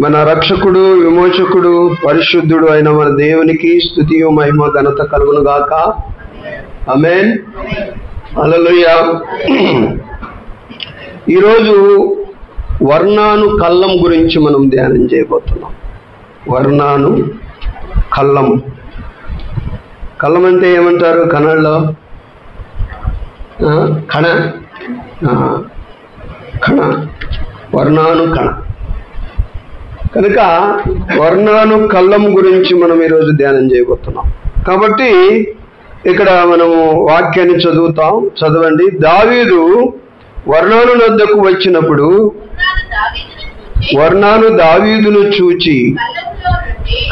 మన రక్షకుడు, విమోచకుడు, పరిశుద్ధుడు అయిన మన దేవునికి స్తుతియు మహిమ ఘనత కలుగును గాక. ఆమేన్. హల్లెలూయా. ఈరోజు వర్ణాను కళ్ళం గురించి మనం ధ్యానం చేయబోతున్నాం. వర్ణాను కళ్ళం. కళ్ళం అంటే ఏమంటారు కన్నడలో? కణ. కణ. వర్ణాను కణ. కనుక వర్ణాను కళ్ళం గురించి మనం ఈరోజు ధ్యానం చేయబోతున్నాం. కాబట్టి ఇక్కడ మనము వాక్యాన్ని చదువుతాం. చదవండి. దావీదు వర్ణాను వద్దకు వచ్చినప్పుడు వర్ణాను దావీదును చూచి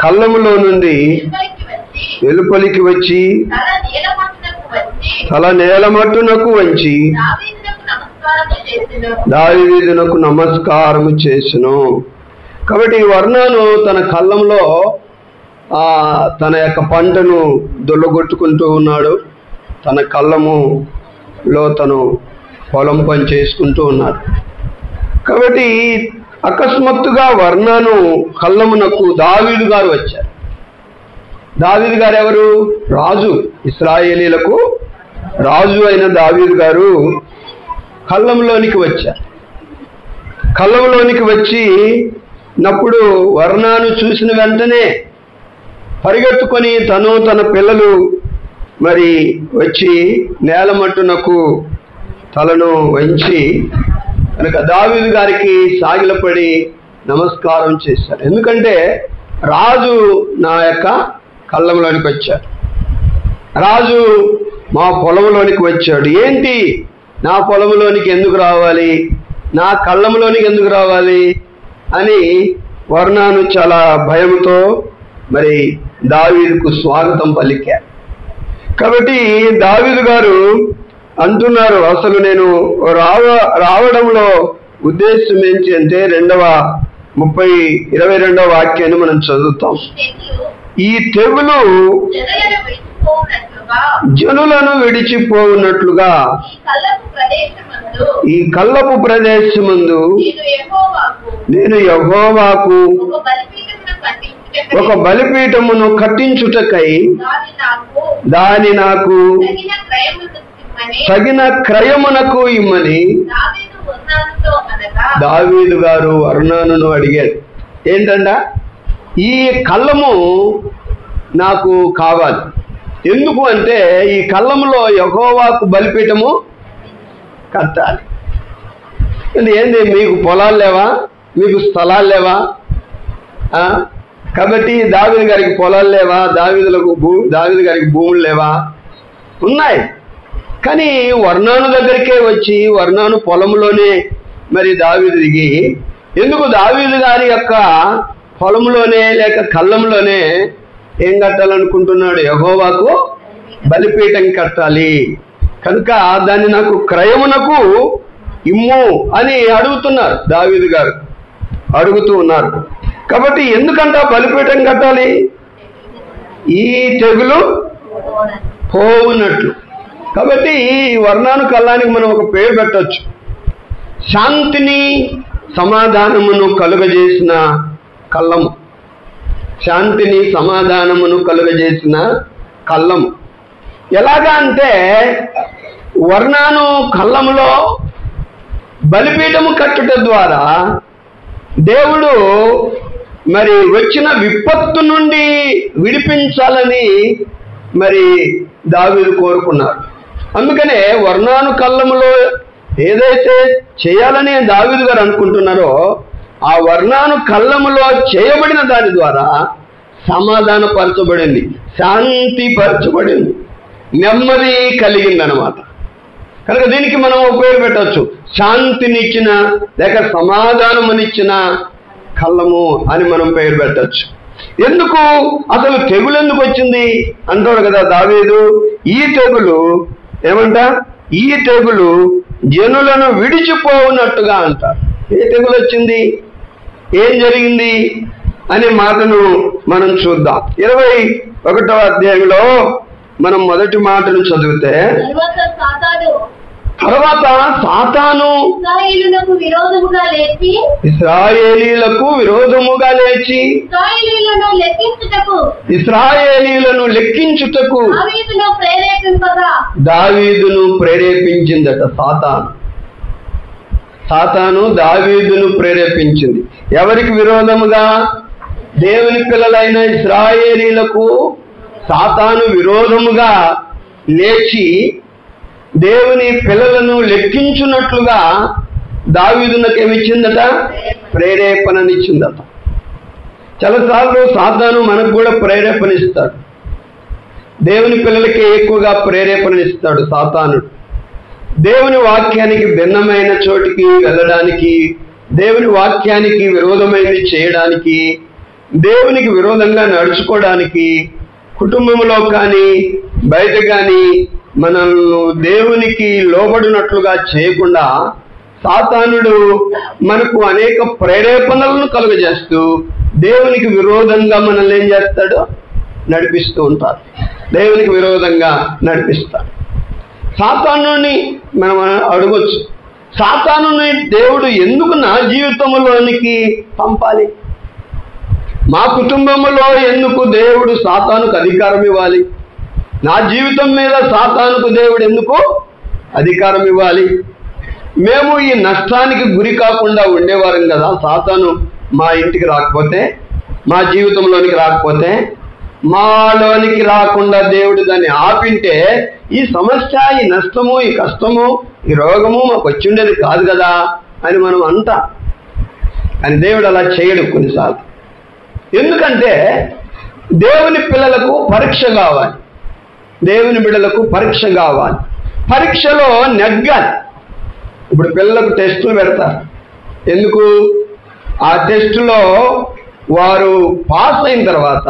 కళ్ళములో నుండి వెలుపలికి వచ్చి తల నేలమట్టునకు వంచి దావీదునకు నమస్కారము చేసెను. కాబట్టి వర్ణాను తన కళ్ళంలో తన యొక్క పంటను దొల్లగొట్టుకుంటూ ఉన్నాడు. తన కళ్ళములో తను పొలం పని చేసుకుంటూ ఉన్నాడు. కాబట్టి అకస్మాత్తుగా వర్ణాను కళ్ళమునకు దావీదు గారు వచ్చారు. దావీదు గారు ఎవరు? రాజు. ఇశ్రాయేలీలకు రాజు అయిన దావీదు గారు కళ్ళంలోనికి వచ్చారు. కళ్ళంలోనికి వచ్చి నప్పుడు వర్ణాను చూసిన వెంటనే పరిగెత్తుకొని తన పిల్లలు మరి వచ్చి నేలమట్టునకు తలను వంచి కనుక దావీదు గారికి సాగిలపడి నమస్కారం చేశారు. ఎందుకంటే రాజు నా యొక్క కళ్ళంలోనికి వచ్చాడు. రాజు మా పొలంలోనికి వచ్చాడు. ఏంటి, నా పొలంలోనికి ఎందుకు రావాలి, నా కళ్ళంలోనికి ఎందుకు రావాలి అని వర్ణాను చాలా భయంతో మరి దావీదుకు స్వాగతం పలికారు. కాబట్టి దావీదు గారు అంటున్నారు, అసలు నేను రావడంలో ఉద్దేశం ఏంటి అంటే 22వ వాక్యాన్ని మనం చదువుతాం. ఈ తెగులు జనులను విడిచిపోవునట్లుగా ఈ కళ్ళపు ప్రదేశమందు నేను యెహోవాకు ఒక బలిపీఠమును కట్టించుటకై దాని నాకు తగిన క్రయమునకు ఇమ్మని దావీదు గారు వర్ణాను అడిగాడు. ఏంటంట? ఈ కళ్ళము నాకు కావాలి. ఎందుకు అంటే ఈ కళ్ళములో యెహోవాకు బలిపీఠము కట్టాలి. ఏంది, మీకు పొలాలు లేవా, మీకు స్థలాలు లేవా? కాబట్టి దావీదు గారికి పొలాలు లేవా, దావీదు గారికి భూములు లేవా? ఉన్నాయి. కానీ వర్ణాను దగ్గరికే వచ్చి వర్ణాను పొలంలోనే మరి దావీదు దిగి ఎందుకు దావీదు గారి యొక్క పొలంలోనే లేక కళ్ళంలోనే ఏం కట్టాలనుకుంటున్నాడు? యెహోవాకు బలిపీఠం కట్టాలి. కనుక దాన్ని నాకు క్రయమునకు ఇమ్ము అని అడుగుతున్నారు. దావీదు గారు అడుగుతూ ఉన్నారు. కాబట్టి ఎందుకంట బలిపీఠం కట్టాలి? ఈ తెగులు పోవునట్లు. కాబట్టి ఈ వర్ణాను కళ్ళానికి మనం ఒక పేరు పెట్టవచ్చు. శాంతిని సమాధానమును కలుగజేసిన కళ్ళము. శాంతిని సమాధానమును కలుగజేసిన కళ్ళం. ఎలాగా అంటే వర్ణాను కళ్ళములో బలిపీఠము కట్టుట ద్వారా దేవుడు మరి వచ్చిన విపత్తు నుండి విడిపించాలని మరి దావీదు కోరుకున్నారు. అందుకనే వర్ణాను కళ్ళములో ఏదైతే చేయాలని దావీదు గారు అనుకుంటున్నారో ఆ వర్ణాను కళ్ళములో చేయబడిన దాని ద్వారా సమాధానపరచబడింది, శాంతి పరచబడింది, నెమ్మది కలిగిందనమాట. కనుక దీనికి మనం ఒక పేరు పెట్టవచ్చు. శాంతినిచ్చిన లేక సమాధానమునిచ్చిన కళ్ళము అని మనం పేరు పెట్టచ్చు. ఎందుకు అసలు తెగులు ఎందుకు వచ్చింది అంటాడు కదా దావీదు. ఈ తెగులు ఏమంట? ఈ తెగులు జనులను విడిచిపోవునట్టుగా అంటారు. ఏ తెగులు వచ్చింది, ఏం జరిగింది అనే మాటను మనం చూద్దాం. 21వ అధ్యాయంలో మనం మొదటి మాటను చదివితే తర్వాత సాతాను ఇశ్రాయేలీలకు విరోధముగా లేచి ఇశ్రాయేలీలను లెక్కించుటకు దావీదును ప్రేరేపించిందట. సాతాను దావీదును ప్రేరేపించింది. ఎవరికి విరోధముగా? దేవుని పిల్లలైన ఇశ్రాయేలీలకు సాతాను విరోధముగా లేచి దేవుని పిల్లలను లెక్కించున్నట్లుగా దావీదునకు ఏమిచ్చిందట? ప్రేరేపణనిచ్చిందట. చాలాసార్లు సాతాను మనకు కూడా ప్రేరేపణిస్తాడు. దేవుని పిల్లలకి ఎక్కువగా ప్రేరేపణనిస్తాడు సాతానుడు. దేవుని వాక్యానికి భిన్నమైన చోటికి వెళ్ళడానికి, దేవుని వాక్యానికి విరోధమైనది చేయడానికి, దేవునికి విరోధంగా నడుచుకోవడానికి, కుటుంబంలో కానీ బయట కానీ మనం దేవునికి లోబడినట్లుగా చేయకుండా సాతానుడు మనకు అనేక ప్రేరేపణలను కలుగజేస్తూ దేవునికి విరోధంగా మనల్ని ఏం చేస్తాడు? నడిపిస్తూ ఉంటారు. దేవునికి విరోధంగా నడిపిస్తాడు. సాతానుని మనం అడగొచ్చు, సాతానుని దేవుడు ఎందుకు నా జీవితంలోనికి పంపాలి? మా కుటుంబంలో ఎందుకు దేవుడు సాతానుకు అధికారం ఇవ్వాలి? నా జీవితం మీద సాతానుకు దేవుడు ఎందుకు అధికారం ఇవ్వాలి? మేము ఈ నష్టానికి గురి కాకుండా ఉండేవారం కదా. సాతాను మా ఇంటికి రాకపోతే, మా జీవితంలోనికి రాకపోతే, మాలోనికి రాకుండా దేవుడు దాన్ని ఆపింటే ఈ సమస్య, ఈ నష్టము, ఈ కష్టము, ఈ రోగము మాకు వచ్చి ఉండేది కాదు కదా అని మనం అంటాం. కానీ దేవుడు అలా చేయడు కొన్నిసార్లు. ఎందుకంటే దేవుని పిల్లలకు పరీక్ష కావాలి, దేవుని బిడ్డలకు పరీక్ష కావాలి. పరీక్షలో నెగ్గాలి. ఇప్పుడు పిల్లలకు టెస్టులు పెడతారు. ఎందుకు? ఆ టెస్టులో వారు పాస్ అయిన తర్వాత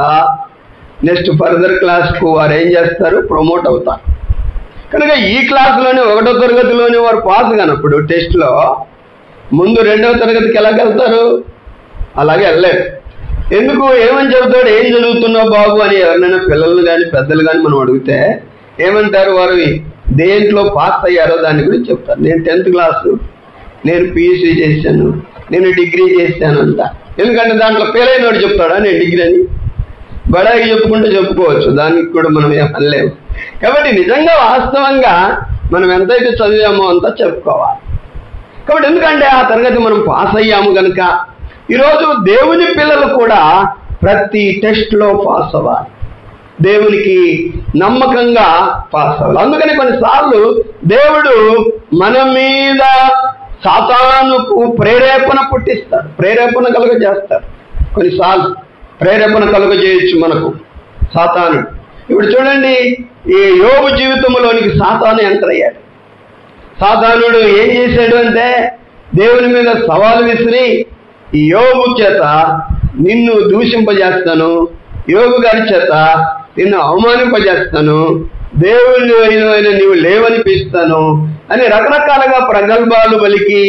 నెక్స్ట్ ఫర్దర్ క్లాస్కు వారు ఏం చేస్తారు? ప్రమోట్ అవుతారు. కనుక ఈ క్లాసులోనే 1వ తరగతిలోనే వారు పాస్ కానప్పుడు టెస్ట్లో ముందు 2వ తరగతికి ఎలాగెళ్తారు? అలాగే వెళ్ళలేరు. ఎందుకు? ఏమని చెబుతాడు? ఏం చదువుతున్నావు బాబు అని ఎవరినైనా పిల్లలు కానీ పెద్దలు కానీ మనం అడిగితే ఏమంటారు? వారు దేంట్లో పాస్ అయ్యారో దాని గురించి చెప్తారు. నేను 10th క్లాసు, నేను PhD చేశాను, నేను డిగ్రీ చేశాను అంట. ఎందుకంటే దాంట్లో ఫెయిల్ అయినవాడు చెప్తాడా నేను డిగ్రీ అని? బడాయి చెప్పుకుంటే చెప్పుకోవచ్చు, దానికి కూడా మనం ఏమనలేము. కాబట్టి నిజంగా వాస్తవంగా మనం ఎంతైతే చదివామో అంతా చెప్పుకోవాలి. కాబట్టి ఎందుకంటే ఆ తరగతి మనం పాస్ అయ్యాము కనుక ఈరోజు దేవుని పిల్లలు కూడా ప్రతి టెస్ట్లో పాస్ అవ్వాలి, దేవునికి నమ్మకంగా పాస్ అవ్వాలి. అందుకని కొన్నిసార్లు దేవుడు మన మీద సాతానుకు ప్రేరేపణ పుట్టిస్తాడు, ప్రేరేపణ కలుగజేస్తాడు. కొన్నిసార్లు ప్రేరేపణ కలుగజేయచ్చు మనకు సాతానుడు. ఇప్పుడు చూడండి, ఈ యోబు జీవితంలోనికి సాతాను ఎంటర్ అయ్యాడు. సాతానుడు ఏం చేశాడు అంటే దేవుని మీద సవాలు విసిరి, ఈ యోబు చేత నిన్ను దూషింపజేస్తాను, యోబు గారి చేత నిన్ను అవమానింపజేస్తాను, దేవుని అయిన నీవు లేవనిపిస్తాను అని రకరకాలుగా ప్రగల్భాలు పలికి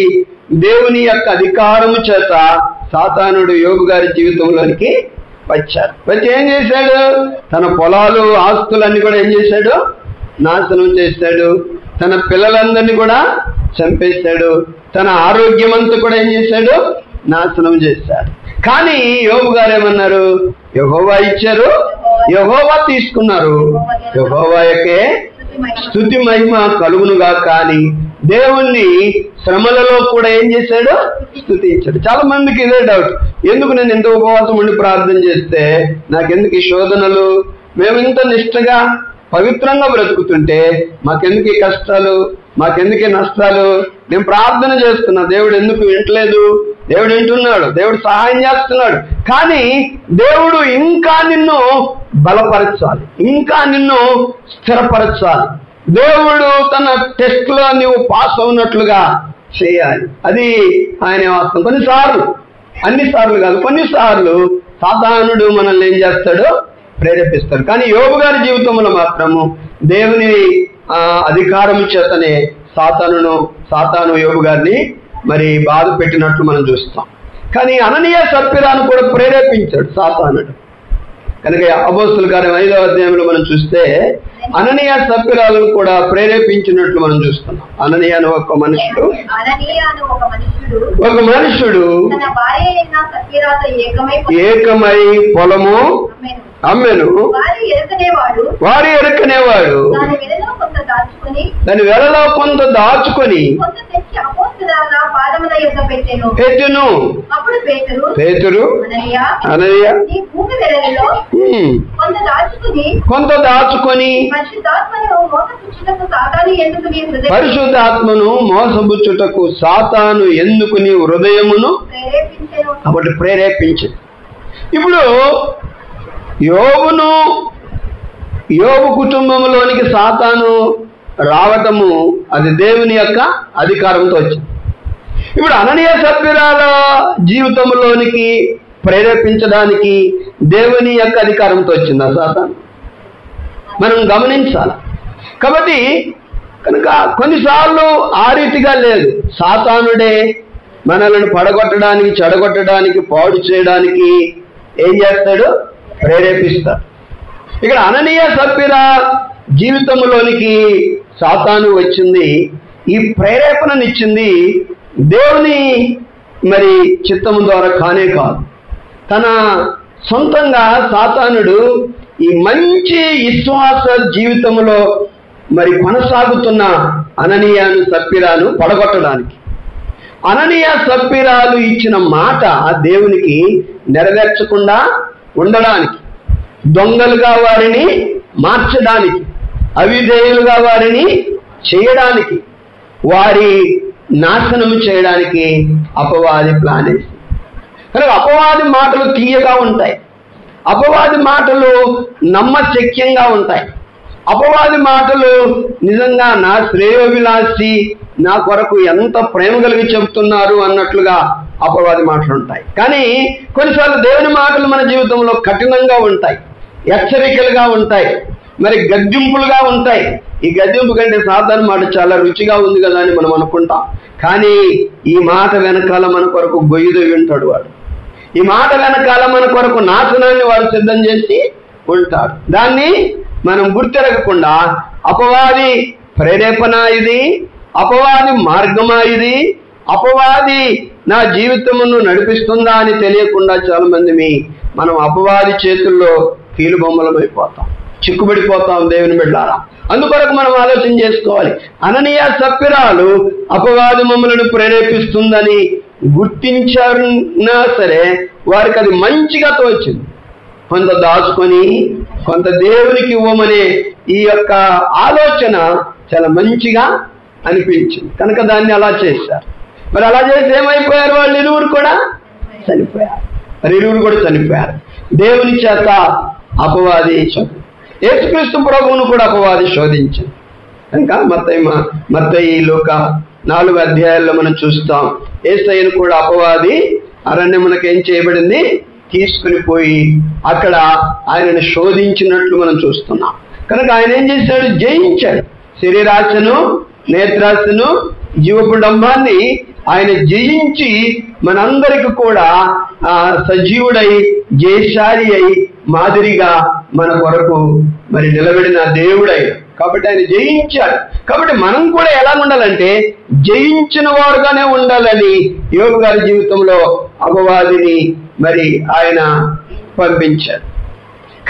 దేవుని యొక్క అధికారము చేత సాతానుడు యోబు గారి జీవితంలోనికి వచ్చాడు. వచ్చి ఏం చేశాడు? తన పొలాలు ఆస్తులన్నీ కూడా ఏం చేశాడు? నాశనం చేశాడు. తన పిల్లలందరినీ కూడా చంపేశాడు. తన ఆరోగ్యం అంతా కూడా ఏం చేశాడు? నాశనం చేశాడు. కానీ యోబు గారు ఏమన్నారు? యెహోవా ఇచ్చారు, యెహోవా తీసుకున్నారు, యెహోవాయకే స్తుతి మహిమ కలుగునుగా. కానీ దేవుణ్ణి శ్రమలలో కూడా ఏం చేశాడు? స్తుతించాడు. చాలా మందికి ఇదే డౌట్, ఎందుకు నేను ఇంత ఉపవాసం ఉండి ప్రార్థన చేస్తే నాకెందుకు ఈ శోధనలు? మేము ఇంత నిష్ఠగా పవిత్రంగా బ్రతుకుతుంటే మాకెందుకు ఈ కష్టాలు, మాకెందుకు ఈ నష్టాలు? నేను ప్రార్థన చేస్తున్నా, దేవుడు ఎందుకు వింటలేదు? దేవుడు వింటున్నాడు, దేవుడు సహాయం చేస్తున్నాడు. కానీ దేవుడు ఇంకా నిన్ను బలపరచాలి, ఇంకా నిన్ను స్థిరపరచాలి. దేవుడు తన టెస్ట్లో నువ్వు పాస్ అవునట్లుగా చేయాలి. అది ఆయన వాస్తవం. కొన్నిసార్లు, అన్నిసార్లు కాదు, కొన్నిసార్లు సాతానుడు మనల్ని ఏం చేస్తాడు? ప్రేరేపిస్తాడు. కానీ యోబు గారి జీవితంలో మాత్రము దేవుని అధికారం చేతనే సాతాను యోబు గారిని మరి బాధ పెట్టినట్లు మనం చూస్తాం. కానీ అననీయ సప్పిరాను కూడా ప్రేరేపించాడు సాతానుడు. కనుక అపోస్తలుల కార్యం 5వ అధ్యాయంలో మనం చూస్తే అననీయ సప్పిరాలను కూడా ప్రేరేపించినట్లు మనం చూస్తున్నాం. అననీయ అనే ఒక మనుషుడు ఏకమై పొలము అమ్మెను. వారి ఎరుకనేవాడు దాని వెలలో కొంత దాచుకొని పెట్టెను. పేతురు అననీయ కొంత దాచుకొని పరిశుద్ధాత్మను మోసబుచ్చుటకు సాతాను ఎందుకు నీ హృదయమును కాబట్టి ప్రేరేపించు. ఇప్పుడు యోబు కుటుంబంలోనికి సాతాను రావటము అది దేవుని యొక్క అధికారంతో వచ్చింది. ఇప్పుడు అననీయ సప్పిరాల జీవితంలోనికి ప్రేరేపించడానికి దేవుని యొక్క అధికారంతో వచ్చింది ఆ సాతాను. మనం గమనించాలి. కాబట్టి కనుక కొన్నిసార్లు ఆ రీతిగా లేదు. సాతానుడే మనల్ని పడగొట్టడానికి, చెడగొట్టడానికి, పాడు చేయడానికి ఏం చేస్తాడు? ప్రేరేపిస్తాడు. ఇక్కడ అననీయ సప్పిరా జీవితంలోనికి సాతాను వచ్చింది. ఈ ప్రేరేపణనిచ్చింది దేవుని మరి చిత్తము ద్వారా కానే కాదు. తన సొంతంగా సాతానుడు ఈ మంచి విశ్వాస జీవితంలో మరి కొనసాగుతున్న అననీయను సప్పిరాను పడగొట్టడానికి, అననీయ సప్పిరాలు ఇచ్చిన మాట దేవునికి నెరవేర్చకుండా ఉండడానికి, దొంగలుగా వారిని మార్చడానికి, అవిధేయులుగా వారిని చేయడానికి, వారి నాశనము చేయడానికి అపవాది ప్లాన్ వేసి. కనుక అపవాది మాటలు తీయగా ఉంటాయి. అపవాది మాటలు నమ్మశక్యంగా ఉంటాయి. అపవాది మాటలు నిజంగా నా శ్రేయోభిలాషి, నా కొరకు ఎంత ప్రేమ కలిగి చెబుతున్నారు అన్నట్లుగా అపవాది మాటలు ఉంటాయి. కానీ కొన్నిసార్లు దేవుని మాటలు మన జీవితంలో కఠినంగా ఉంటాయి, హెచ్చరికలుగా ఉంటాయి, మరి గద్దింపులుగా ఉంటాయి. ఈ గద్దింపు కంటే సాధారణ మాట చాలా రుచిగా ఉంది కదా అని మనం అనుకుంటాం. కానీ ఈ మాట వెనకాల మన కొరకు గొయ్యి ఉంటాడు వాడు. ఈ మాట వెనకాల మన కొరకు నాశనాన్ని వాడు సిద్ధం చేసి ఉంటాడు. దాన్ని మనం గుర్తెరగకుండా అపవాది ప్రేరేపణ ఇది, అపవాది మార్గమా ఇది, అపవాది నా జీవితమును నడిపిస్తుందా అని తెలియకుండా చాలా మంది మనం అపవాది చేతుల్లో కీలుబొమ్మలమైపోతాం, చిక్కుబడిపోతాం దేవుని బిడ్డలారా. అందుకొరకు మనం ఆలోచన చేసుకోవాలి. అననీయ సప్పిరాలు అపవాది మమ్మలను ప్రేరేపిస్తుందని గుర్తించారున్నా సరే వారికి అది మంచిగా తోచింది. కొంత దాచుకొని కొంత దేవునికి ఇవ్వమనే ఈ యొక్క ఆలోచన చాలా మంచిగా అనిపించింది కనుక దాన్ని అలా చేశారు. మరి అలా చేసి ఏమైపోయారు? వాళ్ళు ఇరువురు కూడా చనిపోయారు. దేవుని చేత అపవాది యేసుక్రీస్తు ప్రభువును కూడా అపవాది శోధించింది. కనుక మత్తయి లూక 4 అధ్యాయాల్లో మనం చూస్తాం. యేసయ్యను కూడా అపవాది అరణ్యమునకు ఏం చేయబడింది? తీసుకుని పోయి అక్కడ ఆయనను శోధించినట్లు మనం చూస్తున్నాం. కనుక ఆయన ఏం చేశాడు? జయించాడు. శరీరాశను, నేత్రాశను, జీవపు డంబాన్ని ఆయన జయించి మనందరికి కూడా సజీవుడై జయశాలి అయి మాదిరిగా మన కొరకు మరి నిలబడిన దేవుడై. కాబట్టి ఆయన జయించాడు. కాబట్టి మనం కూడా ఎలా ఉండాలంటే జయించిన వారుగానే ఉండాలని యోబు గారి జీవితంలో అపవాదిని మరి ఆయన పంపించాడు.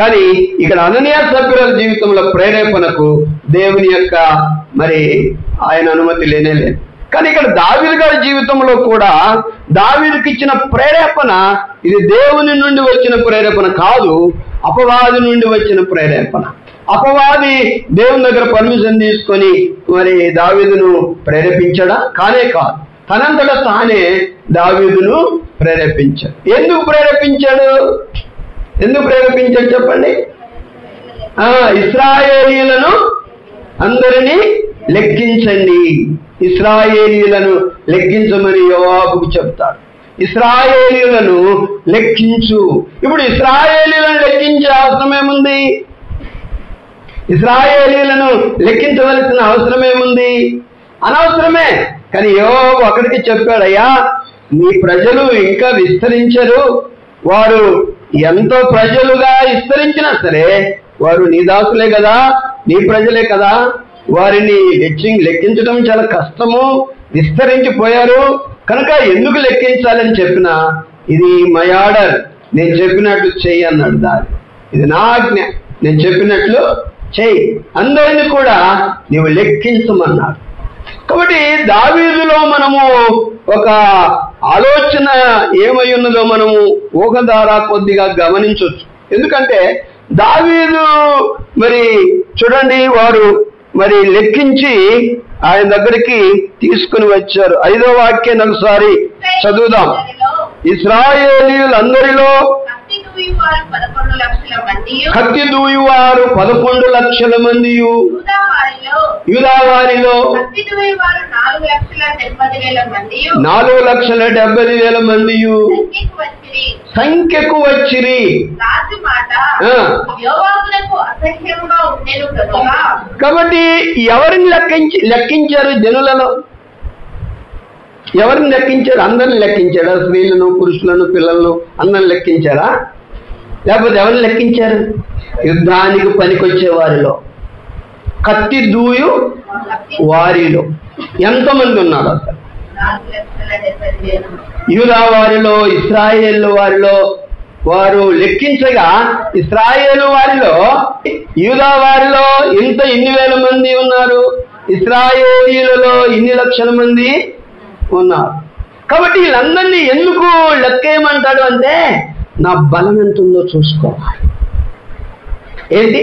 కానీ ఇక్కడ అననీయ సప్పిరాల జీవితంలో ప్రేరేపణకు దేవుని యొక్క మరి ఆయన అనుమతి లేనేలేదు. కానీ ఇక్కడ దావీదు గారి జీవితంలో కూడా దావీదుకి ఇచ్చిన ప్రేరేపణ ఇది దేవుని నుండి వచ్చిన ప్రేరేపణ కాదు, అపవాది నుండి వచ్చిన ప్రేరేపణ. అపవాది దేవుని దగ్గర పర్మిషన్ తీసుకొని మరి దావీదును ప్రేరేపించడా? కానే కాదు, తనంతట తానే దావీదును ప్రేరేపించాడు. ఎందుకు ప్రేరేపించాడు చెప్పండి? ఇశ్రాయేలీయులను అందరినీ లెక్కించండి, ఇశ్రాయేలీయులను లెక్కించమని యోవాబుకు చెప్తాడు. ఇశ్రాయేలీయులను లెక్కించు. ఇప్పుడు ఇశ్రాయేలీయులను లెక్కించే అవసరం ఏముంది? ఇశ్రాయేలీయులను లెక్కించవలసిన అవసరం ఏముంది? అనవసరమే. కానీ యోవాబు అక్కడికి చెప్పాడయ్యా, నీ ప్రజలు ఇంకా విస్తరించరు, వారు ఎంతో ప్రజలుగా విస్తరించినా సరే వారు నీ దాసులే కదా, నీ ప్రజలే కదా, వారిని లెక్కించడం చాలా కష్టము, విస్తరించిపోయారు కనుక ఎందుకు లెక్కించాలని చెప్పినా ఇది మై ఆర్డర్, నేను చెప్పినట్లు చెయ్యి అన్నాడు. దారి ఇది నా ఆజ్ఞ, నేను చెప్పినట్లు చెయ్యి, అందరిని కూడా నీవు లెక్కించమన్నాడు. కాబట్టి దావీదులో మనము ఒక ఆలోచన ఏమై ఉన్నదో మనము ఊహ ద్వారా కొద్దిగా గమనించవచ్చు. ఎందుకంటే దావీదు మరి చూడండి, వారు మరి లెక్కించి ఆయన దగ్గరికి తీసుకుని వచ్చారు. 5వ వాక్యాన్ని ఒకసారి చదువుదాం. ఇశ్రాయేలీయులందరిలో కత్తి దూయువారు 11 లక్షల మంది, యూదావారిలో 4,70,000 మంది సంఖ్యకు వచ్చిరి. కాబట్టి ఎవరిని లెక్కించారు? జనులలో ఎవరిని లెక్కించారు? అందరిని లెక్కించాడా? స్త్రీలను, పురుషులను, పిల్లలను అందరిని లెక్కించారా? లేకపోతే ఎవరిని లెక్కించారు? యుద్ధానికి పనికొచ్చే వారిలో, కత్తి దూయు వారిలో ఎంతమంది ఉన్నారు అసలు? యూదా వారిలో, ఇశ్రాయేలు వారిలో వారు లెక్కించగా, ఇశ్రాయేలు వారిలో, యూదా వారిలో ఇన్ని వేల మంది ఉన్నారు, ఇశ్రాయేలీలలో ఇన్ని లక్షల మంది ఉన్నారు. కాబట్టి వీళ్ళందరినీ ఎందుకు లెక్కేయమంటాడు అంటే నా బలం ఎంత ఉందో చూసుకోవాలి. ఏంటి?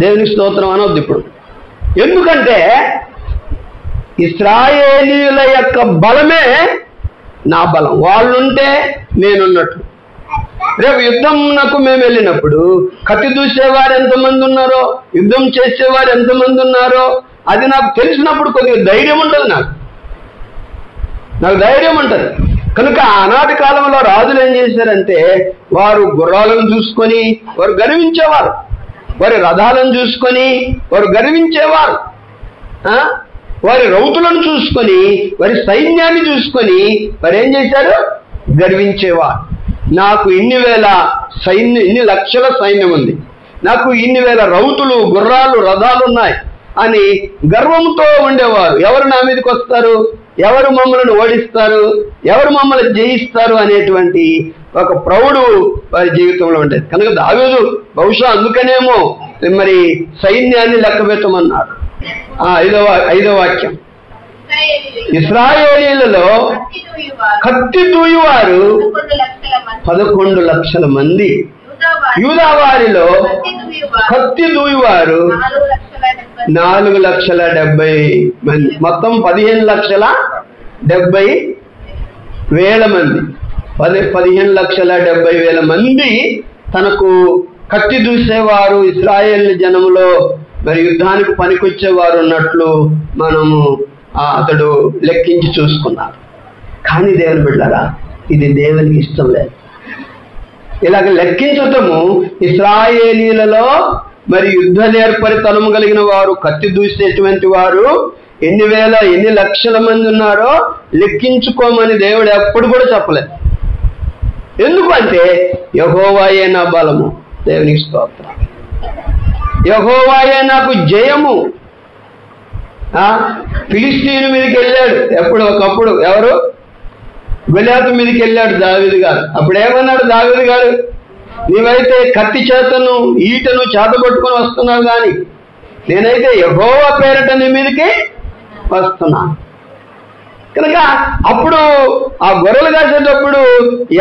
దేవుని స్తోత్రం అనొద్దు ఇప్పుడు. ఎందుకంటే ఇశ్రాయేలీయుల యొక్క బలమే నా బలం, వాళ్ళుంటే నేనున్నట్టు. రేపు యుద్ధంకు మేము వెళ్ళినప్పుడు కత్తి దూసేవారు ఎంతమంది ఉన్నారో, యుద్ధం చేసేవారు ఎంతమంది ఉన్నారో అది నాకు తెలిసినప్పుడు కొద్దిగా ధైర్యం ఉంటుంది. నాకు ధైర్యం ఉంటుంది. కనుక ఆనాటి కాలంలో రాజులు ఏం చేశారంటే వారు గుర్రాలను చూసుకొని వారు గర్వించేవారు, వారి రథాలను చూసుకొని వారు గర్వించేవారు, వారి రౌతులను చూసుకొని వారి సైన్యాన్ని చూసుకొని వారు ఏం చేశారు? గర్వించేవారు. నాకు ఇన్ని లక్షల సైన్యం ఉంది, నాకు ఇన్ని వేల రౌతులు, గుర్రాలు, రథాలు ఉన్నాయి అని గర్వంతో ఉండేవారు. ఎవరు నా మీదకి వస్తారు, ఎవరు మమ్మల్ని ఓడిస్తారు, ఎవరు మమ్మల్ని జయిస్తారు అనేటువంటి ఒక ప్రౌఢు వారి జీవితంలో ఉండేది. కనుక దావీదు బహుశా అందుకనేమో మరి సైన్యాన్ని లెక్క పెట్టమన్నాడు. 5వ వాక్యం, ఇశ్రాయేలీలలో కత్తి దూయువారు 11 లక్షల మంది, యూదా వారిలో కత్తి దూయువారు 4,70,000 మంది, మొత్తం 15,70,000 మంది. 15,70,000 మంది తనకు కత్తి దూసేవారు ఇశ్రాయేల్ జనములో మరి యుద్ధానికి పనికొచ్చేవారు ఉన్నట్లు మనము అతడు లెక్కించి చూసుకున్నారు. కానీ దేవుని బిడ్డలారా, ఇది దేవునికి ఇష్టం లేదు. ఇలాగ లెక్కించటము ఇశ్రాయేలీలలో మరి యుద్ధ నేర్పరితనము కలిగిన వారు, కత్తి దూసేటువంటి వారు ఎన్ని లక్షల మంది ఉన్నారో లెక్కించుకోమని దేవుడు ఎప్పుడు కూడా చెప్పలేదు. ఎందుకు అంటే యెహోవాయే నా బలము, దేవునికి స్తోత్రం, యెహోవాయే నాకు జయము. ఫిలిస్తీను మీదకి వెళ్ళాడు ఒకప్పుడు ఎవరు? గొలియాతు మీదకి వెళ్ళాడు దావీదు గారు. అప్పుడు ఏమన్నాడు దావీదు గారు? నీవైతే కత్తి చేతను ఈటను చేతబట్టుకొని వస్తున్నావు, కానీ నేనైతే యెహోవా పేరట నీ మీదకి వస్తున్నాను. కనుక అప్పుడు ఆ గొర్రెలు కాసేటప్పుడు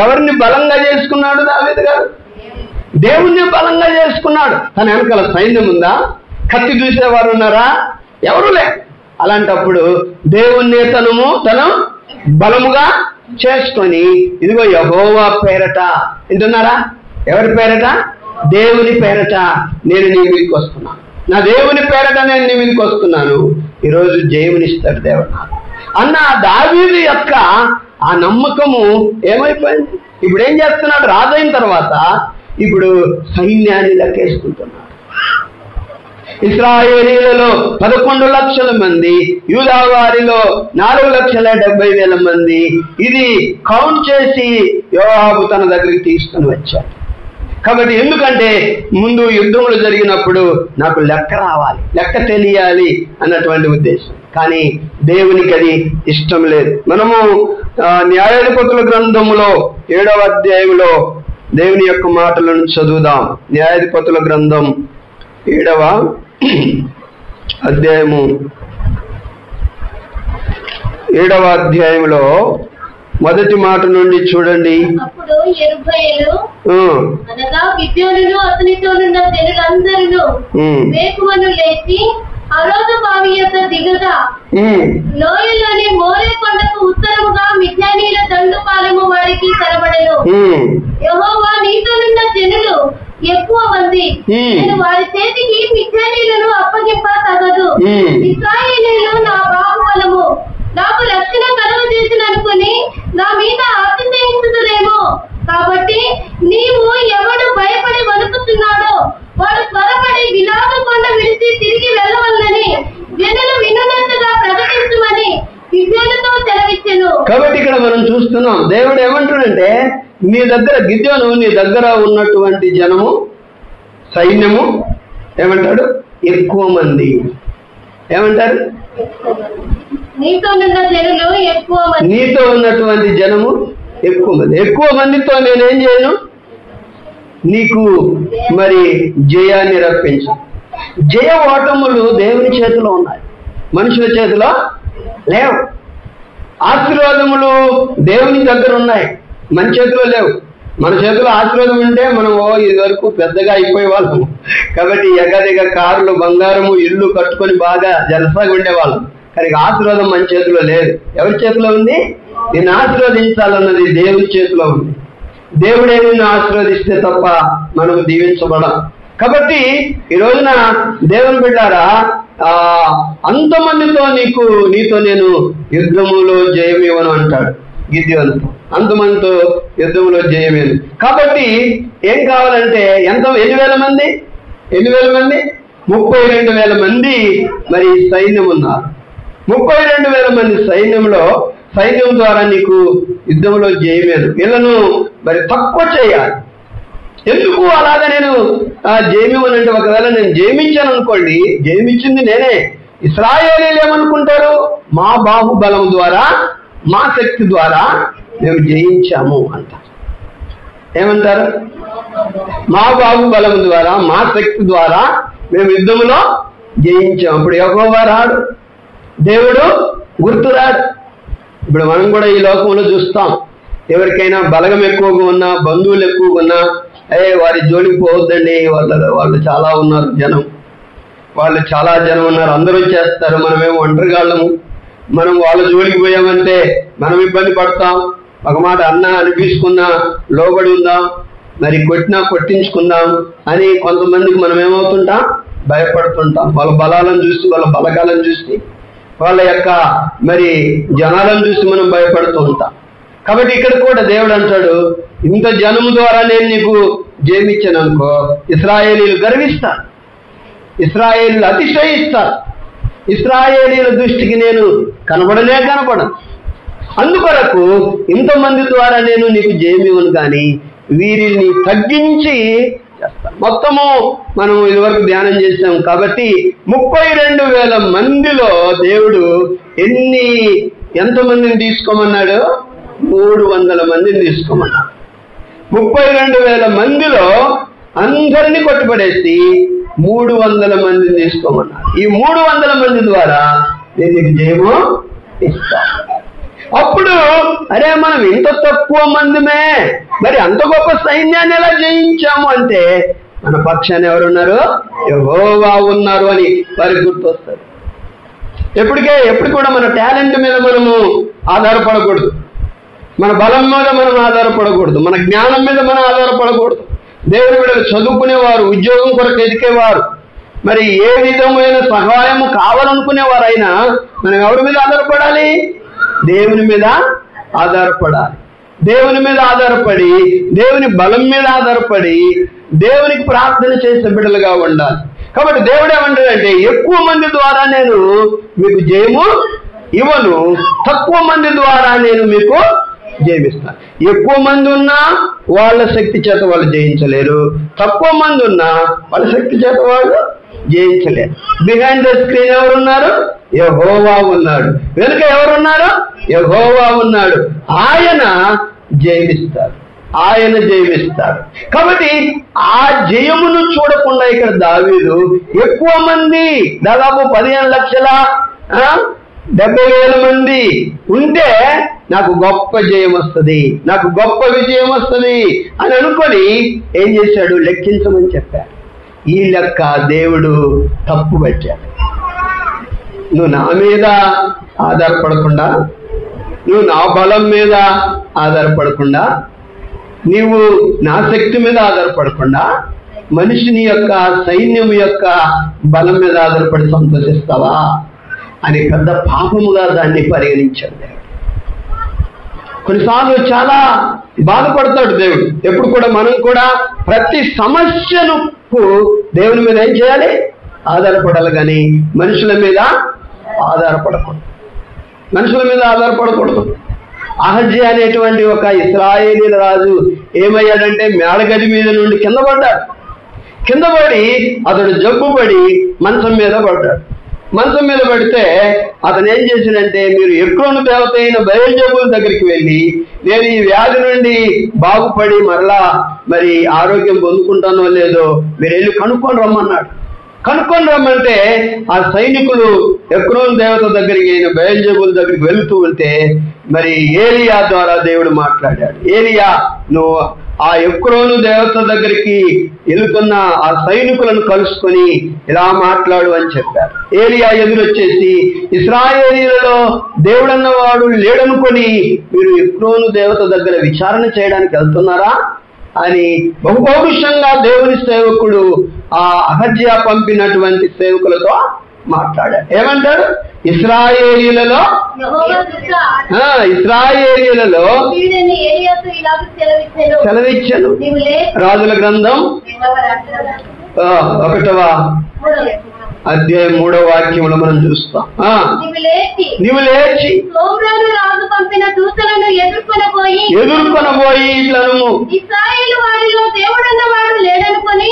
ఎవరిని బలంగా చేసుకున్నాడు దావీదు గారు? దేవుణ్ణి బలంగా చేసుకున్నాడు. తన వెనకాల సైన్యం ఉందా? కత్తి దూసేవారు ఉన్నారా? ఎవరు లే. అలాంటప్పుడు దేవుణ్ణి తను బలముగా చేసుకొని ఇదిగో యెహోవా పేరట, వింటున్నారా? ఎవరి పేరట? దేవుని పేరట నేను నీ మీదకి వస్తున్నాను, నా దేవుని పేరట నేను నీ మీదకి వస్తున్నాను, ఈరోజు జయమునిస్తాడు దేవుడు అన్న దావీదు యొక్క ఆ నమ్మకము ఏమైపోయింది? ఇప్పుడు ఏం చేస్తున్నాడు? రాజైన తర్వాత ఇప్పుడు సైన్యాన్ని లెక్కేసుకుంటున్నాడు. ఇశ్రాయేలీయులలో 11 లక్షల మంది, యూదా వారిలో 4,70,000 మంది. ఇది కౌంట్ చేసి యోవాబు తన దగ్గరికి తీసుకుని వచ్చాడు. కాబట్టి ఎందుకంటే ముందు యుద్ధములు జరిగినప్పుడు నాకు లెక్క రావాలి, లెక్క తెలియాలి అన్నటువంటి ఉద్దేశం. కానీ దేవునికి అది ఇష్టం లేదు. మనము న్యాయాధిపతుల గ్రంథములో 7వ అధ్యాయంలో దేవుని యొక్క మాటలను చదువుదాం. న్యాయాధిపతుల గ్రంథం 7వ అధ్యాయము 7వ అధ్యాయంలో మొదటి మాట నుండి చూడండి. అప్పుడు యెరుబ్బయలు అనగా గిద్యోనును అతనితోనున్న జనులందరూ వేకువను లేచి అరోదు బావి యొద్ద దిగగా లోయలోని మోరే కొండకు ఉత్తరముగా మిద్యానీయుల దండుపాలెము వారికి కనబడెను. యెహోవా నీతోనున్న జనులు ఎక్కువ మంది, నేను వారి చేతికి మిద్యానీయులను అప్పగింప తగదు. ఇశ్రాయేలీయులు నా బాహుబలము, నాకు రక్షణ కలుగజేసిననుకుని నా మీద అతిశయించుదురేమో. కాబట్టి నీవు ఎవడు భయపడి వణుకుతున్నాడో వాడు త్వరపడి విలాప కొండ విడిచి తిరిగి వెళ్ళవల్లని జనులు వినున్నట్టుగా ప్రకటించమని గిద్యోనుతో సెలవిచ్చెను. కాబట్టి ఇక్కడ మనం చూస్తున్నాం, దేవుడు ఏమంటాడంటే నీ దగ్గర గిద్యోను, నీ దగ్గర ఉన్నటువంటి జనము, సైన్యము ఏమంటాడు? ఎక్కువ మంది. ఏమంటారు? నీతో ఉన్నటువంటి జనము ఎక్కువ మంది. ఎక్కువ మందితో నేనేం చేయను? నీకు మరి జయాన్ని రప్పించు. జయ ఓటములు దేవుని చేతిలో ఉన్నాయి, మనుషుల చేతిలో లేవు. ఆశీర్వాదములు దేవుని దగ్గర ఉన్నాయి, మన చేతిలో లేవు. మన చేతిలో ఆశీర్వాదం ఉంటే మనం ఇది వరకు పెద్దగా అయిపోయే వాళ్ళము. కాబట్టి ఎగదిగ కార్లు, బంగారము, ఇల్లు కట్టుకొని బాగా జలసాగా ఉండేవాళ్ళం. కానీ ఆశీర్వాదం మన చేతిలో లేదు. ఎవరి చేతిలో ఉంది? నేను ఆశీర్వదించాలన్నది దేవుని చేతిలో ఉంది. దేవుడే నిన్ను ఆశీర్వదిస్తే తప్ప మనం దీవించబడం. కాబట్టి ఈ రోజున దేవుని బిడ్డారా, అంతమందితో నీతో నేను యుద్ధములో జయమివ్వను అంటాడు గిద్యోనుతో. అంతమందితో యుద్ధంలో జయమేను. కాబట్టి ఏం కావాలంటే ఎన్ని వేల మంది? 32,000 మంది మరి సైన్యం ఉన్నారు. 32,000 మంది సైన్యం ద్వారా నీకు యుద్ధంలో జయమేను. వీళ్ళను మరి తక్కువ చేయాలి. ఎందుకు అలాగా నేను జయమివ్వనంటే, ఒకవేళ నేను జయమించాను అనుకోండి, జయమించింది నేనే. ఇశ్రాయేలీయులు ఏమనుకుంటారు? మా బాహుబలం ద్వారా, మా శక్తి ద్వారా మేము జయించాము అంటారు. ఏమంటారు? మా బాహుబలం ద్వారా, మా శక్తి ద్వారా మేము యుద్ధంలో జయించాము. ఇప్పుడు యెహోవా రాడు, దేవుడు గుర్తురాడు. ఇప్పుడు మనం కూడా ఈ లోకంలో చూస్తాం, ఎవరికైనా బలగం ఎక్కువగా ఉన్నా, బంధువులు ఎక్కువగా ఉన్నా, వారి జోలికి పోవద్దండి, వాళ్ళు చాలా ఉన్నారు, చాలా జనం ఉన్నారు, అందరూ చేస్తారు, మనమేమో ఒంటరిగాళ్ళము, మనం వాళ్ళ జోలికి పోయామంటే మనం ఇబ్బంది పడతాం. ఒక మాట అన్నా అనిపించుకున్నా లోబడి ఉందాం, మరి కొట్టినా కొట్టించుకుందాం అని కొంతమందికి మనం ఏమవుతుంటాం? భయపడుతుంటాం. వాళ్ళ బలాలను చూసి, వాళ్ళ బలగాలను చూసి, వాళ్ళ యొక్క మరి జనాలను చూసి మనం భయపడుతూ ఉంటాం. కాబట్టి ఇక్కడ కూడా దేవుడు అంటాడు, ఇంత జనము ద్వారా నేను నీకు జయమిచ్చాను అనుకో, ఇశ్రాయేలీయులు గర్విస్తారు, ఇశ్రాయేలీయులు అతిశయిస్తారు, ఇశ్రాయేలీయుల దృష్టికి నేను కనపడను. అందుకొరకు ఇంతమంది ద్వారా నేను నీకు జయమివ్వను, కానీ వీరిని తగ్గించి చేస్తాను. మొత్తము మనం ఇదివరకు ధ్యానం చేసాం. కాబట్టి 32,000 మందిలో దేవుడు ఎంతమందిని తీసుకోమన్నాడు? 300 మందిని తీసుకోమన్నాడు. 32,000 మందిలో అందరినీ కొట్టుపడేసి 300 మందిని తీసుకోమన్నాడు. ఈ 300 మంది ద్వారా నేను నీకు జయము ఇస్తాను. అప్పుడు అరే మనం ఇంత తక్కువ మందిమే, మరి అంత గొప్ప సైన్యాన్ని ఎలా జయించాము అంటే మన పక్షాన్ని ఎవరున్నారు? యెహోవా ఉన్నారు అని వారికి గుర్తొస్తారు. ఎప్పుడు కూడా మన టాలెంట్ మీద మనము ఆధారపడకూడదు, మన బలం మీద మనం ఆధారపడకూడదు, మన జ్ఞానం మీద మనం ఆధారపడకూడదు. దేవుని బిడ్డలు చదువుకునేవారు, ఉద్యోగం కొరకు ఎదికేవారు, మరి ఏ విధమైన సహాయము కావాలనుకునేవారైనా మనం ఎవరి మీద ఆధారపడాలి? దేవుని మీద ఆధారపడాలి. దేవుని మీద ఆధారపడి, దేవుని బలం మీద ఆధారపడి, దేవునికి ప్రార్థన చేసే బిడ్డలుగా ఉండాలి. కాబట్టి దేవుడు ఏమంటాడంటే ఎక్కువ మంది ద్వారా నేను మీకు జయము ఇవ్వను, తక్కువ మంది ద్వారా నేను మీకు జయమిస్తాను. ఎక్కువ మంది ఉన్నా వాళ్ళ శక్తి చేత వాళ్ళు జయించలేరు, తక్కువ మంది ఉన్నా వాళ్ళ శక్తి చేత వాళ్ళు జయించలేరు. బిహైండ్ ద స్క్రీన్ ఎవరున్నారు? యెహోవా ఉన్నాడు. వెనుక ఎవరున్నారు? యెహోవా ఉన్నాడు. ఆయన జయమిస్తాడు, ఆయన జయమిస్తాడు. కాబట్టి ఆ జయమును చూడకుండా ఇక్కడ దావీదు ఎక్కువ మంది, దాదాపు 15,70,000 మంది ఉంటే నాకు గొప్ప జయం వస్తుంది, నాకు గొప్ప విజయం వస్తుంది అని అనుకొని ఏం చేశాడు? లెక్కించమని చెప్పాడు. ఈ లెక్క దేవుడు తప్పు పట్టాడు. నువ్వు నా మీద ఆధారపడకుండా, నువ్వు నా బలం మీద ఆధారపడకుండా, నీవు నా శక్తి మీద ఆధారపడకుండా మనిషిని యొక్క సైన్యం యొక్క బలం మీద ఆధారపడి సంతోషిస్తావా అని పెద్ద పాపముగా దాన్ని పరిగణించాడు దేవుడు. కొన్నిసార్లు చాలా బాధపడతాడు దేవుడు. ఎప్పుడు కూడా మనం కూడా ప్రతి సమస్యను దేవుని మీద ఏం చేయాలి? ఆధారపడాలి, కానీ మనుషుల మీద ఆధారపడకూడదు, మనుషుల మీద ఆధారపడకూడదు. అహజ్యా అనేటువంటి ఒక ఇశ్రాయేలీల రాజు ఏమయ్యాడంటే మేడగది మీద నుండి కింద పడ్డాడు. కింద పడి అతడు జబ్బుపడి మంచం మీద పడ్డాడు. మంచం మీద పడితే అతను ఏం చేశాడంటే, మీరు ఎక్రోను దేవత అయిన బయల్జెబూలు దగ్గరికి వెళ్ళి నేను ఈ వ్యాధి నుండి బాగుపడి మరలా మరి ఆరోగ్యం పొందుకుంటానో లేదో మీరు వెళ్ళి కనుక్కొని రమ్మన్నాడు. కనుక్కొని రమ్మంటే ఆ సైనికులు ఎక్రోను దేవత దగ్గరికి అయిన బయల్జెబూలు దగ్గరికి వెళుతూ ఉంటే మరి ఏలియా ద్వారా దేవుడు మాట్లాడాడు. ఏలియా, నువ్వు ఆ ఎక్రోను దేవత దగ్గరికి వెళుతున్న ఆ సైనికులను కలుసుకొని ఇలా మాట్లాడు అని చెప్పారు. ఏలియా ఎదురొచ్చేసి, ఇశ్రాయేలీలలో దేవుడన్నవాడు లేడనుకొని మీరు ఎక్రోను దేవత దగ్గర విచారణ చేయడానికి వెళ్తున్నారా అని బహుపౌరుషంగా దేవుని సేవకుడు ఆ అహజ్యా పంపినటువంటి సేవకులతో మాట్లాడాడు. ఏమంటాడు? ఇశ్రాయేలీలలో సెలవిచ్చాను. రాజుల గ్రంథం 1వ అధ్యాయం 3వ వాక్యంలో మనం చూస్తాం. నీవు లేచి రాజు పంపిన దూతలను ఎదుర్కొనబోయి ఇట్లను ఇశ్రాయేలు వారిలో దేవుడన్నవాడు లేడనుకొని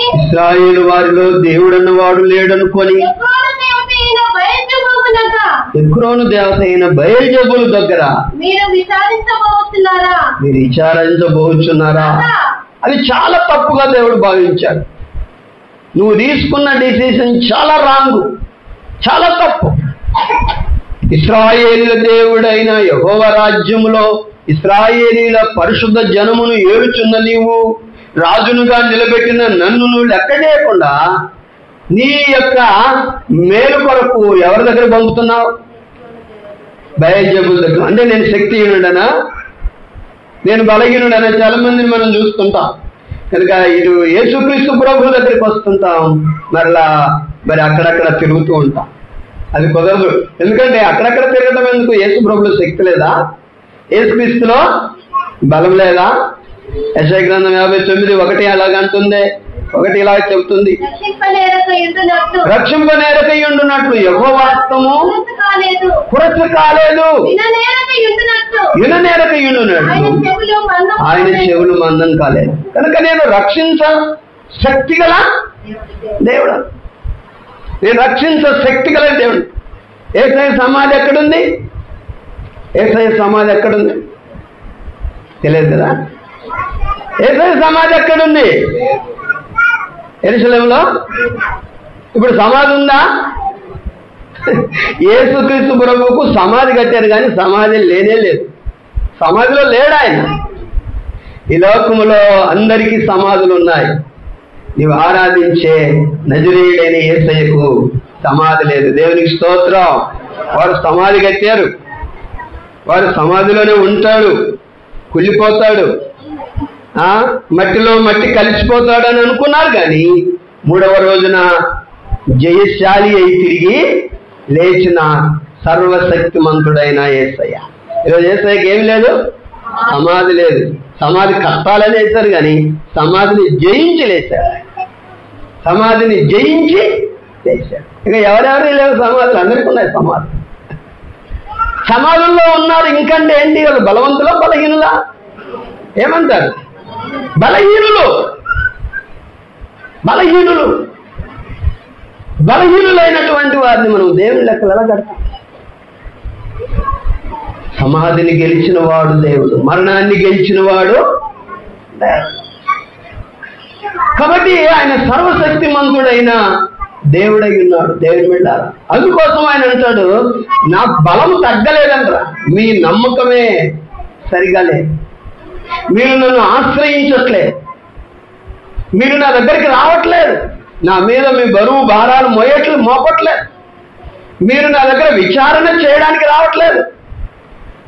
ఎక్రోను దేవత అయిన బయల్జెబూలు దగ్గర మీరు విచారించబోచున్నారా? అది చాలా తప్పుగా దేవుడు భావించాడు. నువ్వు తీసుకున్న డిసిషన్ చాలా రాంగు, చాలా తప్పు. ఇశ్రాయేలీల దేవుడైన యెహోవా రాజ్యములో ఇశ్రాయేలీల పరిశుద్ధ జనమును ఏలుచున్న నీవు రాజునుగా నిలబెట్టిన నన్ను నువ్వు లెక్క చేయకుండా నీ యొక్క మేలు కొరకు ఎవరి దగ్గర పంపుతున్నావు? బయల్జెబూలు దగ్గర. అంటే నేను శక్తిహీనుడనా, నేను బలహీనుడనా? చాలా మందిని మనం చూస్తుంటాం. కనుక ఇటు యేసుక్రీస్తు ప్రభు దగ్గరికి వస్తుంటాం, మరి అక్కడక్కడ తిరుగుతూ ఉంటాం. అది కుదరదు. ఎందుకంటే అక్కడక్కడ తిరగటం ఎందుకు? యేసు ప్రభులో శక్తి లేదా? యేసుక్రీస్తులో బలం లేదా? యెషయా గ్రంథం 59:1 అలాగంటుంది, 1 ఇలా చెప్తుంది, రక్షింపనేరకయుండునట్లు యెహోవా హస్తము కురచ కాలేదు, విననేరకయుండునట్లు ఆయన చెవులు మందం కాలేదు. కనుక నేను రక్షించ శక్తి గల దేవుడు, నేను రక్షించ శక్తి గల దేవుడు. యేసయ్య సమాధి ఎక్కడుంది? యేసయ్య సమాధి ఎక్కడుంది? తెలియదు కదా. యేసయ్య సమాధి ఎక్కడుంది? యెరూషలేములో. ఇప్పుడు సమాధి ఉందా? యేసుక్రీస్తు ప్రభువుకు సమాధి కట్టారు కానీ సమాధి లేనే లేదు. సమాధిలో లేడు ఆయన. ఈ లోకములో అందరికీ సమాధులు ఉన్నాయి. నీవు ఆరాధించే నజరేయుడైన యేసయ్యకు సమాధి లేదు. దేవునికి స్తోత్రం. వారు సమాధి కట్టారు, వారు సమాధిలోనే ఉంటాడు, కుళ్ళిపోతాడు, మట్టిలో మట్టి కలిసిపోతాడు అని అనుకున్నారు. కానీ 3వ రోజున జయశాలి అయి తిరిగి లేచిన సర్వశక్తిమంతుడైన యేసయ్య. ఈరోజు యేసయ్యకి ఏమి లేదు? సమాధి లేదు. సమాధి కష్టాలని వేశారు కానీ సమాధిని జయించి లేచారు. సమాధిని జయించి చేశాడు. ఇక ఎవరెవరు లేవు సమాధులు, అందరికీ ఉన్నాయి సమాధులు. సమాధుల్లో ఉన్నారు ఇంకంటే ఏంటి, వాళ్ళు బలవంతులా బలహీనులా? ఏమంటారు? బలహీనులు. బలహీనులు బలహీనులైనటువంటి వారిని మనం దేవుని లెక్కలు ఎలా కడతాం? సమాధిని గెలిచిన వాడు దేవుడు, మరణాన్ని గెలిచిన వాడు దేవుడు. కాబట్టి ఆయన సర్వశక్తిమంతుడైన దేవుడై ఉన్నాడు. దేవుని బిడ్డారా, అందుకోసం ఆయన అంటాడు, నా బలం తగ్గలేదంటారా, మీ నమ్మకమే సరిగా లేదు, మీరు నన్ను ఆశ్రయించట్లేదు, మీరు నా దగ్గరికి రావట్లేదు, నా మీద మీ బరువు భారాలు మోపట్లేదు, మీరు నా దగ్గర విచారణ చేయడానికి రావట్లేదు,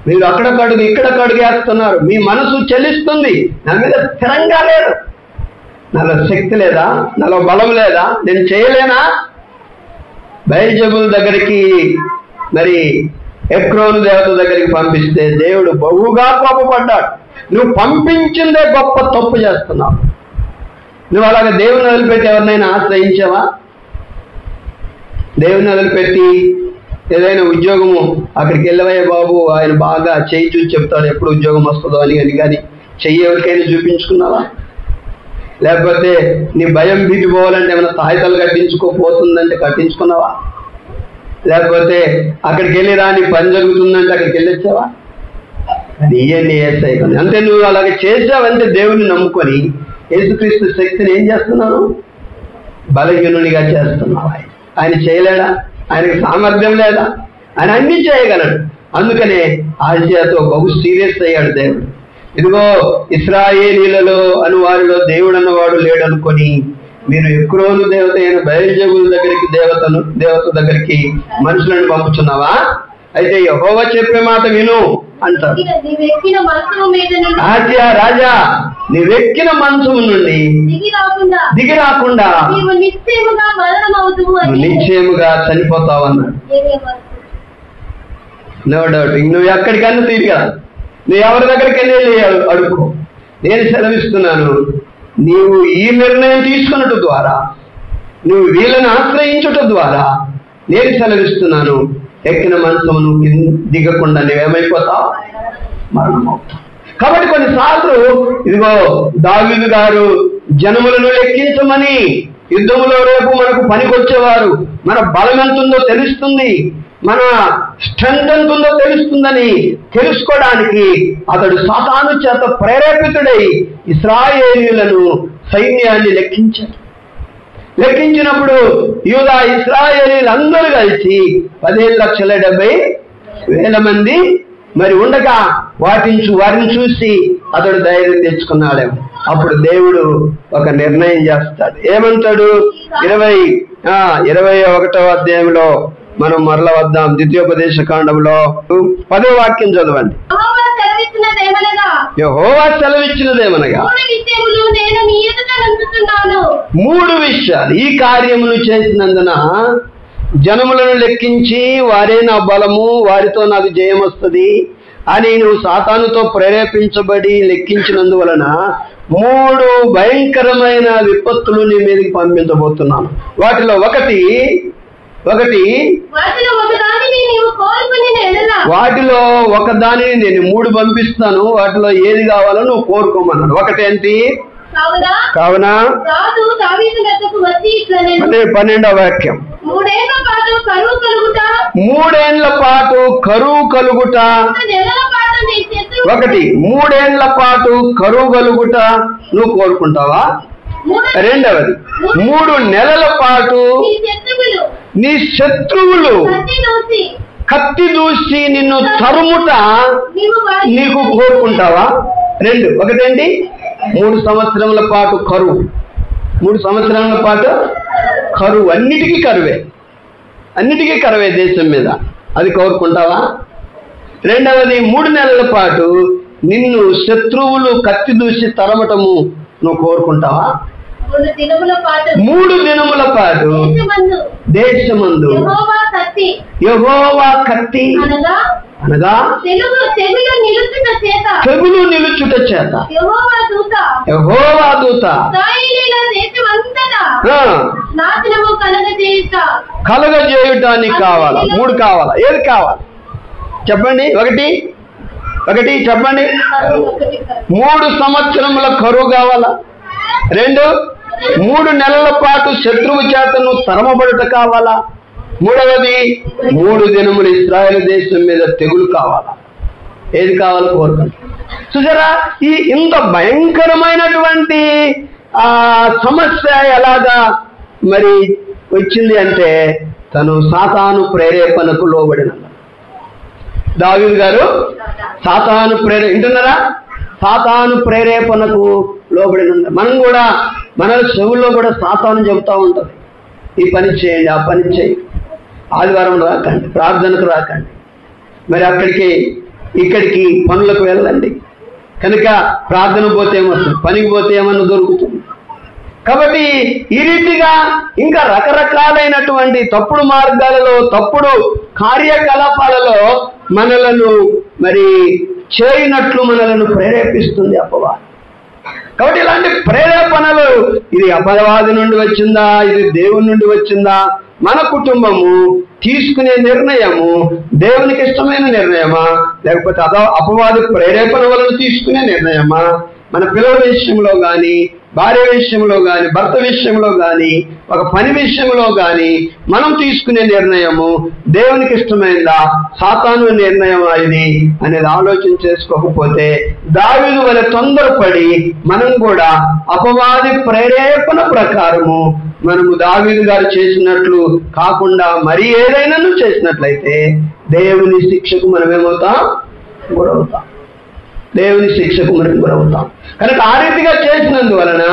మీరు అక్కడకడుగు ఇక్కడకడుగు వేస్తున్నారు, మీ మనసు చెల్లిస్తుంది, నా మీద స్థిరంగా లేదు, నాలో శక్తి లేదా, నాలో బలం లేదా, నేను చేయలేనా? బయల్జెబూల్ దగ్గరికి మరి ఎక్రోను దేవత దగ్గరికి పంపిస్తే దేవుడు బహుగా కోపపడ్డాడు. నువ్వు పంపించిందే గొప్ప తప్పు చేస్తున్నావు. నువ్వు అలాగే దేవుని వదిలిపెట్టి ఎవరినైనా ఆశ్రయించావా? దేవుని వదిలిపెట్టి ఏదైనా ఉద్యోగము అక్కడికి వెళ్ళవయ్య బాబు, ఆయన బాగా చేయి చూసి చెప్తాడు ఎప్పుడు ఉద్యోగం వస్తుందో అని కానీ చెయ్యి ఎవరికైనా చూపించుకున్నావా? లేకపోతే నీ భయం భీతి పోవాలంటే ఏమైనా తాయితలు కట్టించుకోపోతుందంటే కట్టించుకున్నావా? లేకపోతే అక్కడికి వెళ్ళి రాని పని జరుగుతుందంటే అక్కడికి వెళ్ళొచ్చావా? అది ఇవన్నీ ఏసై అంతే. నువ్వు అలాగే చేసావంటే దేవుని నమ్ముకొని యేసుక్రీస్తు శక్తిని ఏం చేస్తున్నాను? బలహీనునిగా చేస్తున్నావు. ఆయన చేయలేడా? ఆయనకి సామర్థ్యం లేదా? ఆయన అన్ని చేయగలడు. అందుకనే ఆసియాతో బహు సీరియస్ అయ్యాడు దేవుడు. ఇదిగో ఇశ్రాయేలీలలో అను వారిలో దేవుడు అన్నవాడు లేడనుకొని మీరు ఎక్రోను దేవత అయిన బయల్జెబూల్ దగ్గరికి దేవత దగ్గరికి మనుషులను పంపుతున్నావా? అయితే యెహోవా చెప్పే మాట విను అంటారు. ఆసియా రాజా, నీవెక్కిన మంచము నుండి దిగి రాకుండా నిశ్చయముగా చనిపోతావు అన్నాడు. No doubt. నువ్వు ఎక్కడికన్నా తిరిగా, నువ్వు ఎవరి దగ్గరికి వెళ్ళి అడుక్కో. నేను సెలవిస్తున్నాను, నీవు ఈ నిర్ణయం తీసుకున్నట్టు ద్వారా, నువ్వు వీళ్ళని ఆశ్రయించుట ద్వారా నేను సెలవిస్తున్నాను, ఎక్కిన మనసును దిగకుండా నువ్వేమైపోతావు? మరణమవుతావు. కాబట్టి కొన్నిసార్లు ఇదిగో దావీదు గారు జనములను లెక్కించమని, యుద్ధములో రేపు మనకు పనికొచ్చేవారు, మన బలం ఎంతుందో తెలుస్తుంది, మన స్ట్రెంత్ ఎంతుందో తెలుస్తుందని తెలుసుకోవడానికి అతడు సాతాను చేత ప్రేరేపితుడై ఇశ్రాయేలీయులను సైన్యాన్ని లెక్కించాడు. లెక్కించినప్పుడు యూదా ఇశ్రాయేలీలందరూ కలిసి 15,70,000 మంది మరి ఉండగా వారిని చూసి అతడు ధైర్యం తెచ్చుకున్నాడేమో. అప్పుడు దేవుడు ఒక నిర్ణయం చేస్తాడు. ఏమంటాడు? 21వ అధ్యాయంలో మనం మరల వద్దాం. ద్వితీయోపదేశ కాండంలో 10వ వాక్యం చదవండి. యెహోవా సెలవిచ్చినదేమనగా 3 విషయాలు. ఈ కార్యములు చేసినందున జనములను లెక్కించి వారే నా బలము, వారితో నాకు జయం వస్తుంది అని నువ్వు సాతానుతో ప్రేరేపించబడి లెక్కించినందువలన 3 భయంకరమైన విపత్తులు నీ మీదకి పంపించబోతున్నాను. వాటిలో ఒకటి వాటిలో ఒకదానిని నేను 3 పంపిస్తాను. వాటిలో ఏది కావాలో నువ్వు కోరుకోమన్నాడు. ఒకటేంటి? కావున 12వ వాక్యం, 3 ఏళ్ల పాటు కరువు కలుగుట. 3 ఏళ్ల పాటు కరువు కలుగుట నువ్వు కోరుకుంటావా? రెండవది, 3 నెలల పాటు నీ శత్రువులు కత్తి దూసి నిన్ను తరుముట నీకు కోరుకుంటావా? 2. ఒకటేంటి? 3 సంవత్సరముల పాటు కరువు. 3 సంవత్సరాల పాటు కరువు. అన్నిటికీ కరువే దేశం మీద. అది కోరుకుంటావా? రెండవది, 3 నెలల పాటు నిన్ను శత్రువులు కత్తి దూసి తరమటము నువ్వు కోరుకుంటావా? 3 దినముల పాటు దేశమందు యెహోవా కత్తి అనగా తెగులు నిలుచుట చేత తెగులు నిలుచుట చేత యెహోవా దూత ఇశ్రాయేలీయుల దేశమంతటా ఆ, నాశనము కలగజేయటానికి కావాలా? 3 కావాలా? ఏది కావాలి చెప్పండి? ఒకటి చెప్పండి. 3 సంవత్సరముల కరువు కావాలా? 2 3 నెలల పాటు శత్రువు చేతను తరమబడుట కావాలా? 3వది 3 దినములు ఇశ్రాయేలు దేశం మీద తెగులు కావాలా? ఏది కావాలో కోరుకోండి. చూసారా, ఈ ఇంత భయంకరమైనటువంటి సమస్య ఎలాగా మరి వచ్చింది అంటే తను సాతాను ప్రేరేపణకు లోబడిన దావీదు గారు వింటున్నారా? సాతాను ప్రేరేపణకు లోబడిన మనం కూడా మన చెవుల్లో కూడా సాతాను చెబుతూ ఉంటుంది, ఈ పని చేయండి, ఆ పని చేయండి, ఆదివారం రాకండి, ప్రార్థనకు రాకండి, మరి ఇక్కడికి పనులకు వెళ్ళండి, కనుక ప్రార్థన పోతే ఏమొస్తుంది, పనికి పోతే ఏమన్నా దొరుకుతుంది. కాబట్టి ఈ రీతిగా ఇంకా రకరకాలైనటువంటి తప్పుడు మార్గాలలో, తప్పుడు కార్యకలాపాలలో మనలను మరి చేయనట్లు మనలను ప్రేరేపిస్తుంది అపవాది. కాబట్టి ఇలాంటి ప్రేరేపణలు ఇది అపవాది నుండి వచ్చిందా, ఇది దేవుని నుండి వచ్చిందా, మన కుటుంబము తీసుకునే నిర్ణయము దేవునికి ఇష్టమైన నిర్ణయమా, లేకపోతే అపవాది ప్రేరేపణ వలన తీసుకునే నిర్ణయమా? మన పిల్లల విషయంలో కానీ, భార్య విషయంలో కానీ, భర్త విషయంలో కానీ, ఒక పని విషయంలో కానీ మనం తీసుకునే నిర్ణయము దేవునికి ఇష్టమైందా, సాతాను నిర్ణయం ఇది అనేది ఆలోచన చేసుకోకపోతే దావీదు వలె తొందరపడి మనం కూడా అపవాది ప్రేరేపణ ప్రకారము మనము దావీదు గారు చేసినట్లు కాకుండా మరి ఏదైనా చేసినట్లయితే దేవుని శిక్షకు మనమేమవుతాం? గురవుతాం. దేవుని శిక్షకు మనం గురవుతాం. కనుక ఆ రీతిగా చేసినందువలన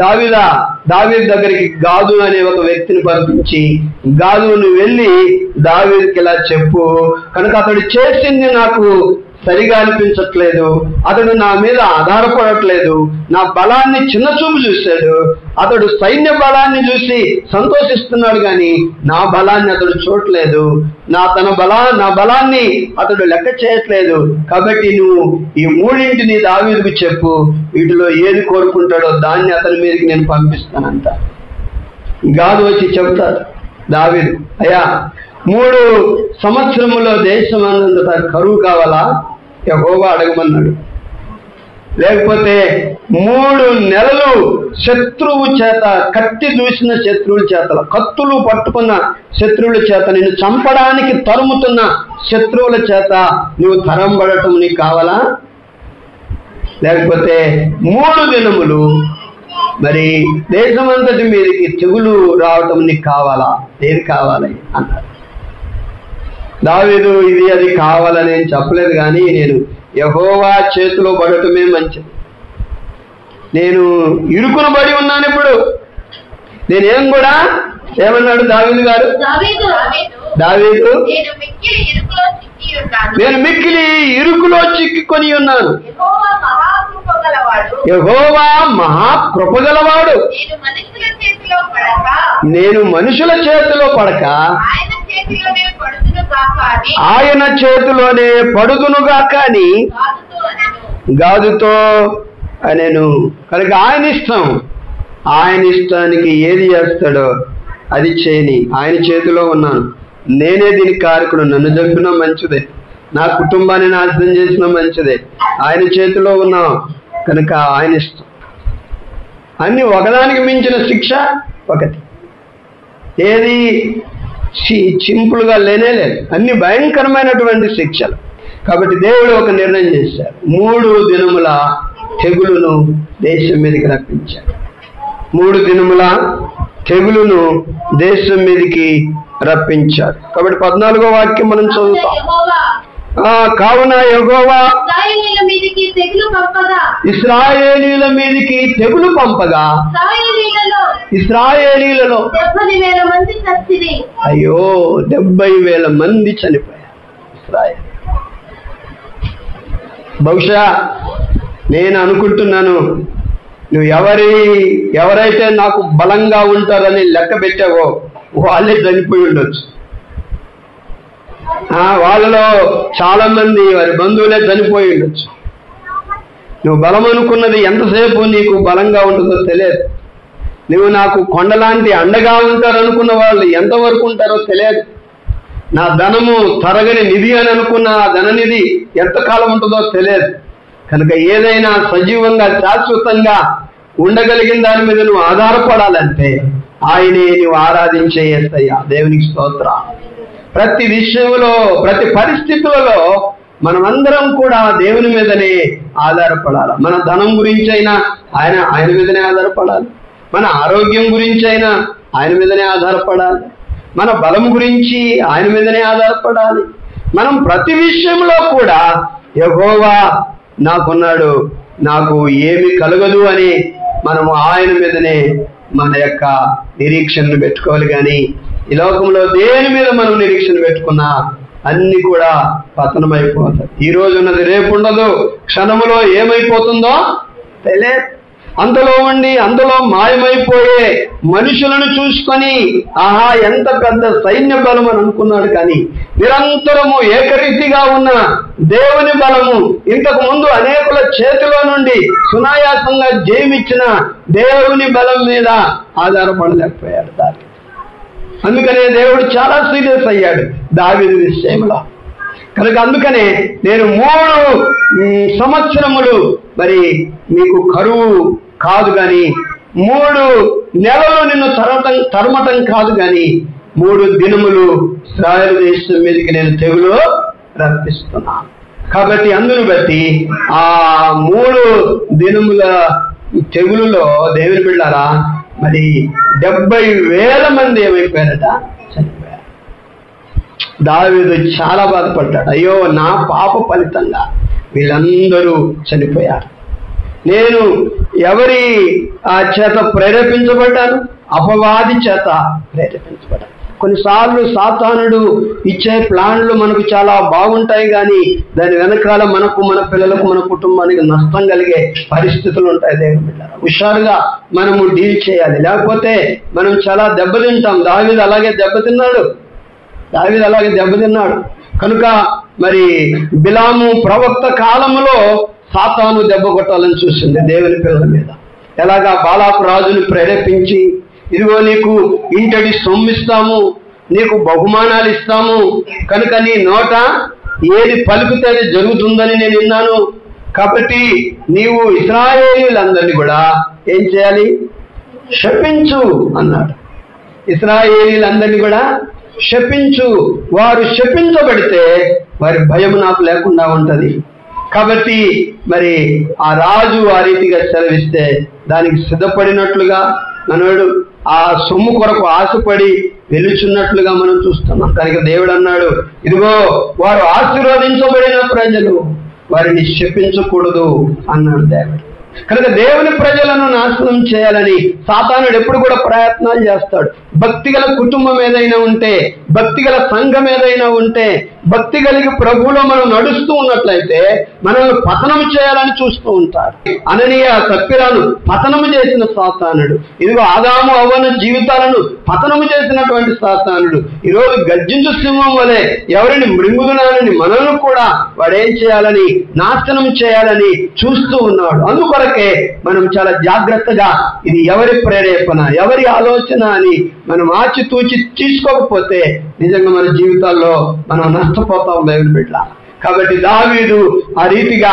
దావీదు దగ్గరికి గాదు అనే ఒక వ్యక్తిని పంపించి, గాదును వెళ్ళి దావీదుకి ఇలా చెప్పు, కనుక అతడు చేసింది నాకు సరిగా అనిపించట్లేదు, అతడు నా మీద ఆధారపడట్లేదు, నా బలాన్ని చిన్న చూపు చూశాడు, అతడు సైన్య బలాన్ని చూసి సంతోషిస్తున్నాడు కానీ నా బలాన్ని అతడు చూడట్లేదు, నా బలాన్ని అతడు లెక్క చేయట్లేదు, కాబట్టి నువ్వు ఈ 3 దావీదుకు చెప్పు, వీటిలో ఏది కోరుకుంటాడో దాన్ని అతని మీదకి నేను పంపిస్తానంట. గాదు వచ్చి చెబుతాడు, దావీదు అయ్యా 3 సంవత్సరములో దేశం అన్నంత కరువు కావాలా? యెహోవా అడగమన్నాడు. లేకపోతే 3 నెలలు శత్రువు చేత, కత్తి దూసిన శత్రువుల చేత, కత్తులు పట్టుకున్న శత్రువుల చేత, నిన్ను చంపడానికి తరుముతున్న శత్రువుల చేత నువ్వు తరంబడటం నీకు కావాలా? లేకపోతే 3 దినములు మరి దేశమంతటి మీదకి తెగులు రావటం నీకు కావాలా? ఏది కావాలి అన్నాడు. దావీదు ఇది అది కావాలని నేను చెప్పలేదు, కానీ నేను యెహోవా చేతిలో పడటమే మంచిది. నేను ఇరుకును పడి ఉన్నాను. ఇప్పుడు నేనేం కూడా ఏమన్నాడు దావీదు గారు? దావీదు నేను మిక్కిలి ఇరుకులో చిక్కుకొని ఉన్నాను. యెహోవా మహాకృపగలవాడు, నేను మనుషుల చేతిలో పడక ఆయన చేతిలోనే పడుదునుగాక అని గాదుతో అనేను. కనుక ఆయన ఇష్టానికి ఏది చేస్తాడో అది చేయని, ఆయన చేతిలో ఉన్నాను, నేనే దీనికి కారకుడు, నన్ను చంపినా మంచిదే, నా కుటుంబాన్ని నాశనం చేసినా మంచిదే, ఆయన చేతిలో ఉన్నాం కనుక ఆయన ఇష్టం. అన్ని ఒకదానికి మించిన శిక్ష ఒకటి, ఏది సింపుల్గా లేనేలేదు, అన్ని భయంకరమైనటువంటి శిక్షలు. కాబట్టి దేవుడు ఒక నిర్ణయం చేశాడు, 3 దినముల తెగులును దేశం మీదకి రప్పించాడు. 3 దినముల తెగులును దేశం మీదకి రప్పించాడు. కాబట్టి 14వ వాక్యం మనం చదువుతాం. కావున యెహోవా ఇశ్రాయేలీయుల మీదికి తెగులు పంపగా ఇశ్రాయేలీయులలో 70,000 మంది చచ్చిరి. అయ్యో 70,000 మంది చనిపోయారు ఇశ్రాయేలు. బహుశా నేను అనుకుంటున్నాను, నువ్వు ఎవరైతే నాకు బలంగా ఉంటారని లెక్క పెట్టావో వాళ్ళే చనిపోయి ఉండొచ్చు. వాళ్ళలో చాలా మంది వారి బంధువులే చనిపోయి ఉండొచ్చు. నువ్వు బలం అనుకున్నది ఎంతసేపు నీకు బలంగా ఉంటుందో తెలియదు. నువ్వు నాకు కొండలాంటి అండగా ఉంటారనుకున్న వాళ్ళు ఎంతవరకు ఉంటారో తెలియదు. నా ధనము తరగని నిధి అని అనుకున్న ఆ ధననిధి ఎంతకాలం ఉంటుందో తెలియదు. కనుక ఏదైనా సజీవంగా శాశ్వతంగా ఉండగలిగిన దాని మీద నువ్వు ఆధారపడాలంటే ఆయనే నువ్వు ఆరాధించే యేసయ్య. దేవునికి స్తోత్రం. ప్రతి విషయంలో ప్రతి పరిస్థితులలో మనమందరం కూడా దేవుని మీదనే ఆధారపడాలి. మన ధనం గురించి అయినా ఆయన మీదనే ఆధారపడాలి. మన ఆరోగ్యం గురించి అయినా ఆయన మీదనే ఆధారపడాలి. మన బలం గురించి ఆయన మీదనే ఆధారపడాలి. మనం ప్రతి విషయంలో కూడా యెహోవా నాకున్నాడు, నాకు ఏమి కలగదు అని మనము ఆయన మీదనే మన యొక్క నిరీక్షణను పెట్టుకోవాలి. కానీ ఈ లోకంలో దేని మీద మనం నిరీక్షణ పెట్టుకున్నా అన్ని కూడా పతనమైపోతాయి. ఈ రోజు ఉన్నది రేపు ఉండదు. క్షణములో ఏమైపోతుందో తెలియదు. అందులో ఉండి అందులో మాయమైపోయే మనుషులను చూసుకొని ఆహా ఎంత పెద్ద సైన్య బలం అని అనుకున్నాడు. కానీ నిరంతరము ఏకరీతిగా ఉన్న దేవుని బలము ఇంతకు ముందు అనేకుల చేతిలో నుండి సునాయాసంగా జయమిచ్చిన దేవుని బలం మీద ఆధారపడలేకపోయాడు దావీదు. అందుకనే దేవుడు చాలా సీరియస్ అయ్యాడు దావీదు విషయంలో. కనుక అందుకనే నేను 3 సంవత్సరములు మరి మీకు కరువు కాదు కానీ 3 నెలలు నిన్ను తరమటం కాదు కానీ 3 దినములు ఇశ్రాయేలు దేశం మీదకి నేను తెగులు రప్పిస్తున్నాను. కాబట్టి అందును బట్టి ఆ 3 దినముల తెగులులో దేవుని బిడ్డలారా మరి 70,000 మంది ఏమైపోయారట, చనిపోయారు. దావీదు చాలా బాధపడ్డాడు. అయ్యో నా పాప ఫలితంగా వీళ్ళందరూ చనిపోయారు. నేను ఎవరి చేత ప్రేరేపించబడ్డాను? అపవాది చేత ప్రేరేపించబడ్డాను. కొన్నిసార్లు సాతానుడు ఇచ్చే ప్లాన్లు మనకు చాలా బాగుంటాయి కానీ దాని వెనకాల మనకు, మన పిల్లలకు, మన కుటుంబానికి నష్టం కలిగే పరిస్థితులు ఉంటాయి. దేవుని బిడ్డలారా హుషారుగా మనము డీల్ చేయాలి, లేకపోతే మనం చాలా దెబ్బతింటాం. దావీదు అలాగే దెబ్బతిన్నాడు. కనుక మరి బిలాము ప్రవక్త కాలంలో సాతాను దెబ్బ కొట్టాలని చూసింది దేవుని పిల్లల మీద. ఎలాగా బాలాకు రాజును ప్రేరేపించి ఇదిగో నీకు ఇంటడి సొమ్మిస్తాము, నీకు బహుమానాలు ఇస్తాము, కనుక నీ నోట ఏది పలుకుతే జరుగుతుందని నేను విన్నాను, కాబట్టి నీవు ఇశ్రాయేలీయులందరినీ కూడా ఏం చేయాలి? శపించు అన్నాడు. ఇశ్రాయేలీయులందరినీ కూడా శపించు. వారు శపించబడితే వారి భయం నాకు లేకుండా ఉంటది. కాబట్టి మరి ఆ రాజు ఆ రీతిగా సెలవిస్తే దానికి సిద్ధపడినట్లుగా మనోడు ఆ సొమ్ము కొరకు ఆశపడి వెలుచున్నట్లుగా మనం చూస్తున్నాం. కనుక దేవుడు అన్నాడు, ఇదిగో వారు ఆశీర్వదించబడిన ప్రజలు, వారిని శపించకూడదు అన్నాడు దేవుడు. కనుక దేవుని ప్రజలను నాశనం చేయాలని సాతానుడు ఎప్పుడు కూడా ప్రయత్నాలు చేస్తాడు. భక్తిగల కుటుంబం ఏదైనా ఉంటే, భక్తిగల సంఘం ఏదైనా ఉంటే, భక్తి కలిగి ప్రభువులో మనం నడుస్తూ ఉన్నట్లయితే మనల్ని పతనం చేయాలని చూస్తూ ఉంటాడు. అననీయ సప్పిరాను పతనము చేసిన సాతానుడు, ఇదిగో ఆదాము అవ్వన జీవితాలను పతనము చేసినటువంటి సాతానుడు ఈరోజు గర్జించు సింహం వలె ఎవరిని మృంగుదునానని మనల్ని కూడా వాడేం చేయాలని, నాశనం చేయాలని చూస్తూ ఉన్నాడు. అందుకొరకే మనం చాలా జాగ్రత్తగా ఇది ఎవరి ప్రేరేపణ, ఎవరి ఆలోచన అని మనం ఆచితూచి తీసుకోకపోతే నిజంగా మన జీవితాల్లో మనం నష్టపోతాం దేవుని బిడ్డ. కాబట్టి దావీదు ఆ రీతిగా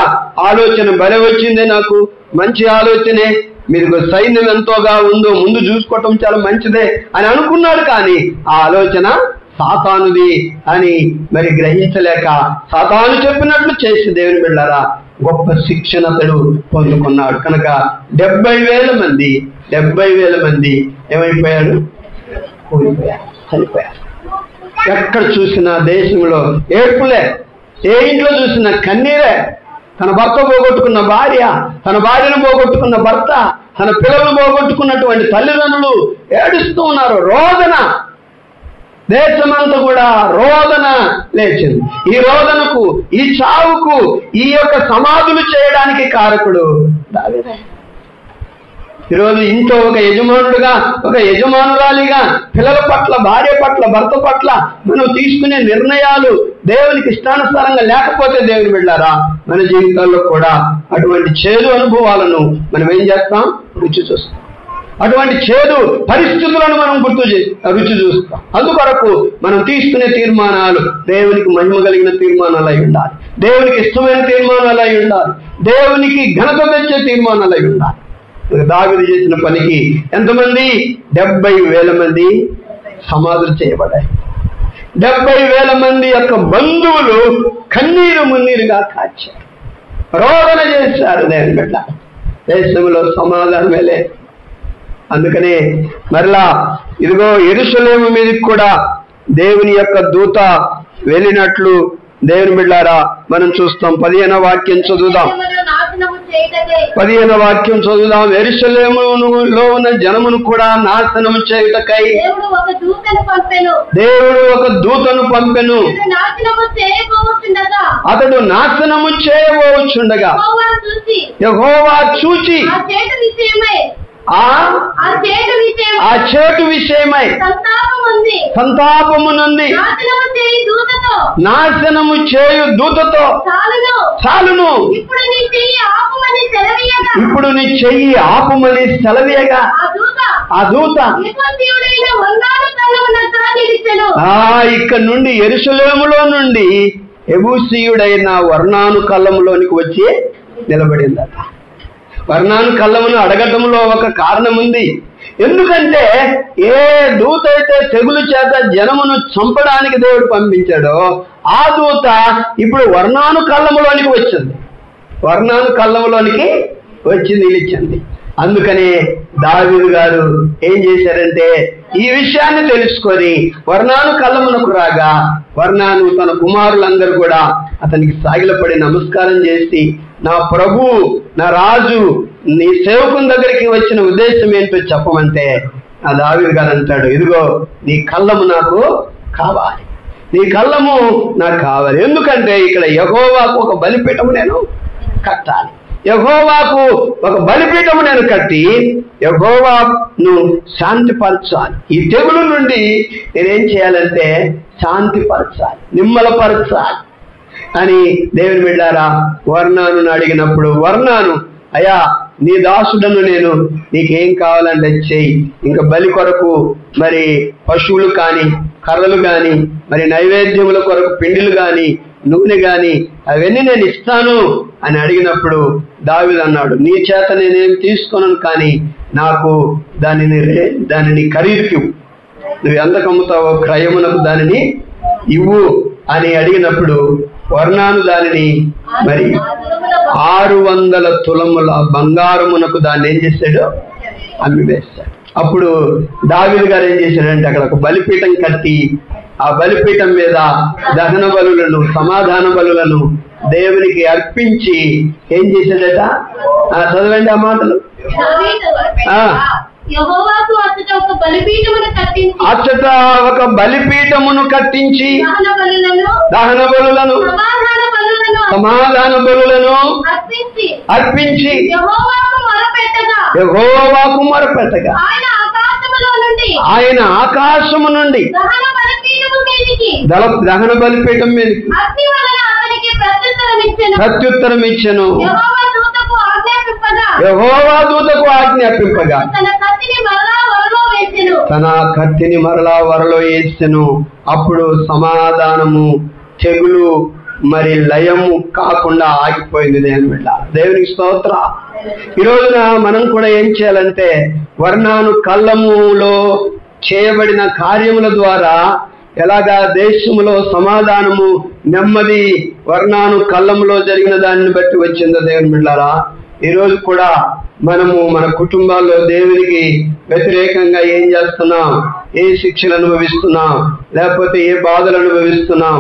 ఆలోచన బలి వచ్చిందే, నాకు మంచి ఆలోచనే, మీరు సైన్యం ఎంతోగా ఉందో ముందు చూసుకోవటం చాలా మంచిదే అని అనుకున్నాడు. కానీ ఆ ఆలోచన సాతానుది అని మరి గ్రహించలేక సాతాను చెప్పినట్లు చేసి దేవుని బిడ్డలారా గొప్ప శిక్షణ అతడు పొందుకున్నాడు. కనుక 70,000 మంది ఏమైపోయాడు? కూలిపోయారు, చనిపోయారు. ఎక్కడ చూసినా దేశంలో ఏడ్పులే, ఏ ఇంట్లో చూసినా కన్నీరే. తన భర్త పోగొట్టుకున్న భార్య, తన భార్యను పోగొట్టుకున్న భర్త, తన పిల్లలను పోగొట్టుకున్నటువంటి తల్లిదండ్రులు ఏడుస్తూ ఉన్నారు. రోదన, దేశమంతా కూడా రోదన లేచింది. ఈ రోదనకు, ఈ చావుకు, ఈ యొక్క సమాధులు చేయడానికి కారకుడు దావీదే. ఈరోజు ఇంట్లో ఒక యజమానుడుగా, ఒక యజమానురాలిగా పిల్లల పట్ల, భార్య పట్ల, భర్త పట్ల మనం తీసుకునే నిర్ణయాలు దేవునికి ఇష్టానుసారంగా లేకపోతే దేవుని బిడ్డలారా, మన జీవితాల్లో కూడా అటువంటి చేదు అనుభవాలను మనం ఏం చేస్తాం? రుచి చూస్తాం. అటువంటి చేదు పరిస్థితులను మనం రుచి చూస్తాం. అందుకొరకు మనం తీసుకునే తీర్మానాలు దేవునికి మహిమ కలిగిన తీర్మానాలు అయి ఉండాలి, దేవునికి ఇష్టమైన తీర్మానాలు అయి ఉండాలి, దేవునికి ఘనత తెచ్చే తీర్మానాలు అయి ఉండాలి. దావీదు చేసిన పనికి ఎంతమంది? 70,000 మంది సమాధులు చేయబడ్డాయి. 70,000 మంది యొక్క బంధువులు కన్నీరు మున్నీరుగా కాచారు, రోదన చేశారు. దేవుని బిడ్డ, దేశంలో సమాధానమే లేదు. అందుకనే మరలా ఇదిగో యెరూషలేము మీదకి కూడా దేవుని యొక్క దూత వెళ్ళినట్లు దేవుని బిడ్డారా మనం చూస్తాం. 15వ వాక్యం చదువుదాం. 15వ వాక్యం చదువుదాం. యెరూషలేములో ఉన్న జనమును కూడా నాశనము చేయుటకై దేవుడు ఒక దూతను పంపెను. అతడు నాశనము చేయబోచుండగా యెహోవా చూచి ఆ చేటు విషయమై సంతాపము నుండి నాశనము చేయు దూతతో చాలును, ఇప్పుడు నీ చెయ్యి ఆపుమని సెలవీయగా ఆ దూత ఇక్కడ నుండి యెరూషలేములో నుండి యెబూసీయుడైన వర్ణాను కళ్ళములోనికి వచ్చి నిలబడిందట. వర్ణాను కళ్ళమును అడగటంలో ఒక కారణం ఉంది. ఎందుకంటే ఏ దూత అయితే తెగులు చేత జనమును చంపడానికి దేవుడు పంపించాడో ఆ దూత ఇప్పుడు వర్ణాను కళ్ళములోనికి వచ్చింది. వర్ణాను కళ్ళములోనికి వచ్చి నిలిచింది. అందుకనే దావీదు గారు ఏం చేశారంటే ఈ విషయాన్ని తెలుసుకొని వర్ణాను కళ్ళమునకు రాగా వర్ణాను తన కుమారులందరూ కూడా అతనికి సాగిలపడి నమస్కారం చేసి, నా ప్రభు, నా రాజు, నీ సేవకుని దగ్గరికి వచ్చిన ఉద్దేశం ఏంటో చెప్పమంటే ఆ దావీదు గారు అంటాడు, ఇదిగో నీ కళ్ళము నాకు కావాలి, నీ కళ్ళము నాకు కావాలి. ఎందుకంటే ఇక్కడ యెహోవాకు ఒక బలిపీఠము నేను కట్టాలి, యెహోవాకు ఒక బలిపీఠము నేను కట్టి యెహోవాను శాంతిపరచాలి. ఈ తెగులు నుండి నేనేం చేయాలంటే శాంతిపరచాలి, నిమ్మలపరచాలి అని దేవుని బిడ్డారా వర్ణాను అడిగినప్పుడు వర్ణాను, అయ్యా నీ దాసుడను నేను, నీకేం కావాలంటే చెయ్యి, ఇంకా బలి కొరకు మరి పశువులు కానీ కర్రలు కానీ మరి నైవేద్యముల కొరకు పిండిలు కానీ నూనె కానీ అవన్నీ నేను ఇస్తాను అని అడిగినప్పుడు దావీదు అన్నాడు, నీ చేత నేనేం తీసుకోను, కానీ నాకు దానిని ఖరీదుకి నువ్వు ఎంత కమ్ముతావో క్రయమునకు దానిని ఇవ్వు అని అడిగినప్పుడు వర్ణాను దానిని మరి 600 తులముల బంగారమునకు దాన్ని ఏం చేశాడు? అమ్మివేశాడు. అప్పుడు దావీదు గారు ఏం చేశాడంటే అక్కడ ఒక బలిపీఠం కట్టి ఆ బలిపీఠం మీద దహన బలులను, సమాధాన బలులను దేవునికి అర్పించి ఏం చేశాడట? చదవండి ఆ మాటలు. అచ్చట ఒక బలిపీఠమును కట్టించి దహన బలులను, సమాధాన బలులను అర్పించి యెహోవాకు మొరపెట్టగా ఆయన ఆకాశము నుండి దహన బలిపీఠం మీదకి ప్రత్యుత్తరం ఇచ్చెను. యెహోవా దూతకు ఆజ్ఞాపింపగా తన కత్తిని మరలా వరలో వేసెను. అప్పుడు సమాధానము, తెగులు మరి లయము కాకుండా ఆగిపోయింది. దేవునికి స్తోత్ర. ఈ రోజున మనం కూడా ఏం చేయాలంటే వర్ణాను కళ్ళములో చేయబడిన కార్యముల ద్వారా ఎలాగా దేశములో సమాధానము, నెమ్మది వర్ణాను కళ్ళములో జరిగిన దానిని బట్టి వచ్చిందో దేవుని బిడ్డలారా, ఈరోజు కూడా మనము మన కుటుంబాల్లో దేవునికి వ్యతిరేకంగా ఏం చేస్తున్నాం? ఏ శిక్షలు అనుభవిస్తున్నాం? లేకపోతే ఏ బాధలు అనుభవిస్తున్నాం?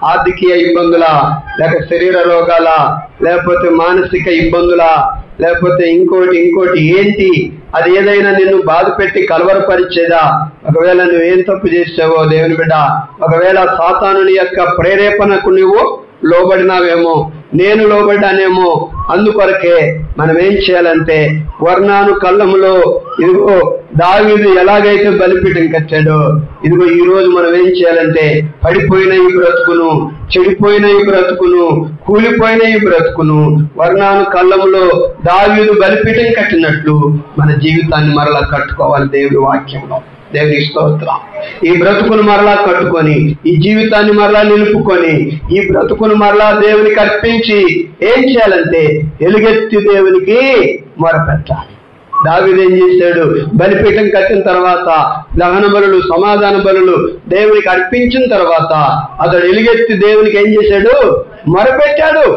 ఆర్థికీయ ఇబ్బందులా, లేక శరీర రోగాలా, లేకపోతే మానసిక ఇబ్బందులా, లేకపోతే ఇంకోటి ఏంటి? అది ఏదైనా నిన్ను బాధ పెట్టి కలవరపరిచేదా? ఒకవేళ నువ్వేం తప్పు చేసావో దేవుని బిడ్డ, ఒకవేళ సాతానుని యొక్క ప్రేరేపణకు నువ్వు లోబడినావేమో, నేను లోబడ్డానేమో. అందుకొరకే మనం ఏం చేయాలంటే వర్ణాను కళ్ళములో ఇదిగో దావీదు ఎలాగైతే బలిపీఠం కట్టాడో, ఇదిగో ఈ రోజు మనం ఏం చేయాలంటే పడిపోయిన ఈ బ్రతుకును, చెడిపోయిన ఈ బ్రతుకును, కూలిపోయిన ఈ బ్రతుకును వర్ణాను కళ్ళములో దావీదు బలిపీఠం కట్టినట్లు మన జీవితాన్ని మరలా కట్టుకోవాలి దేవుడి వాక్యంలో. దేవుని స్తోత్రం. ఈ బ్రతుకును మరలా కట్టుకొని, ఈ జీవితాన్ని మరలా నిలుపుకొని, ఈ బ్రతుకును మరలా దేవునికి అర్పించి ఏం చేయాలంటే ఎలుగెత్తి దేవునికి మొరపెట్టాలి. దావీదు ఏం చేశాడు? బలిపీఠం కట్టిన తర్వాత దహన బలులు, సమాధాన బలులు దేవునికి అర్పించిన తర్వాత అతడు ఎలుగెత్తి దేవునికి ఏం చేశాడు? మొరపెట్టాడు.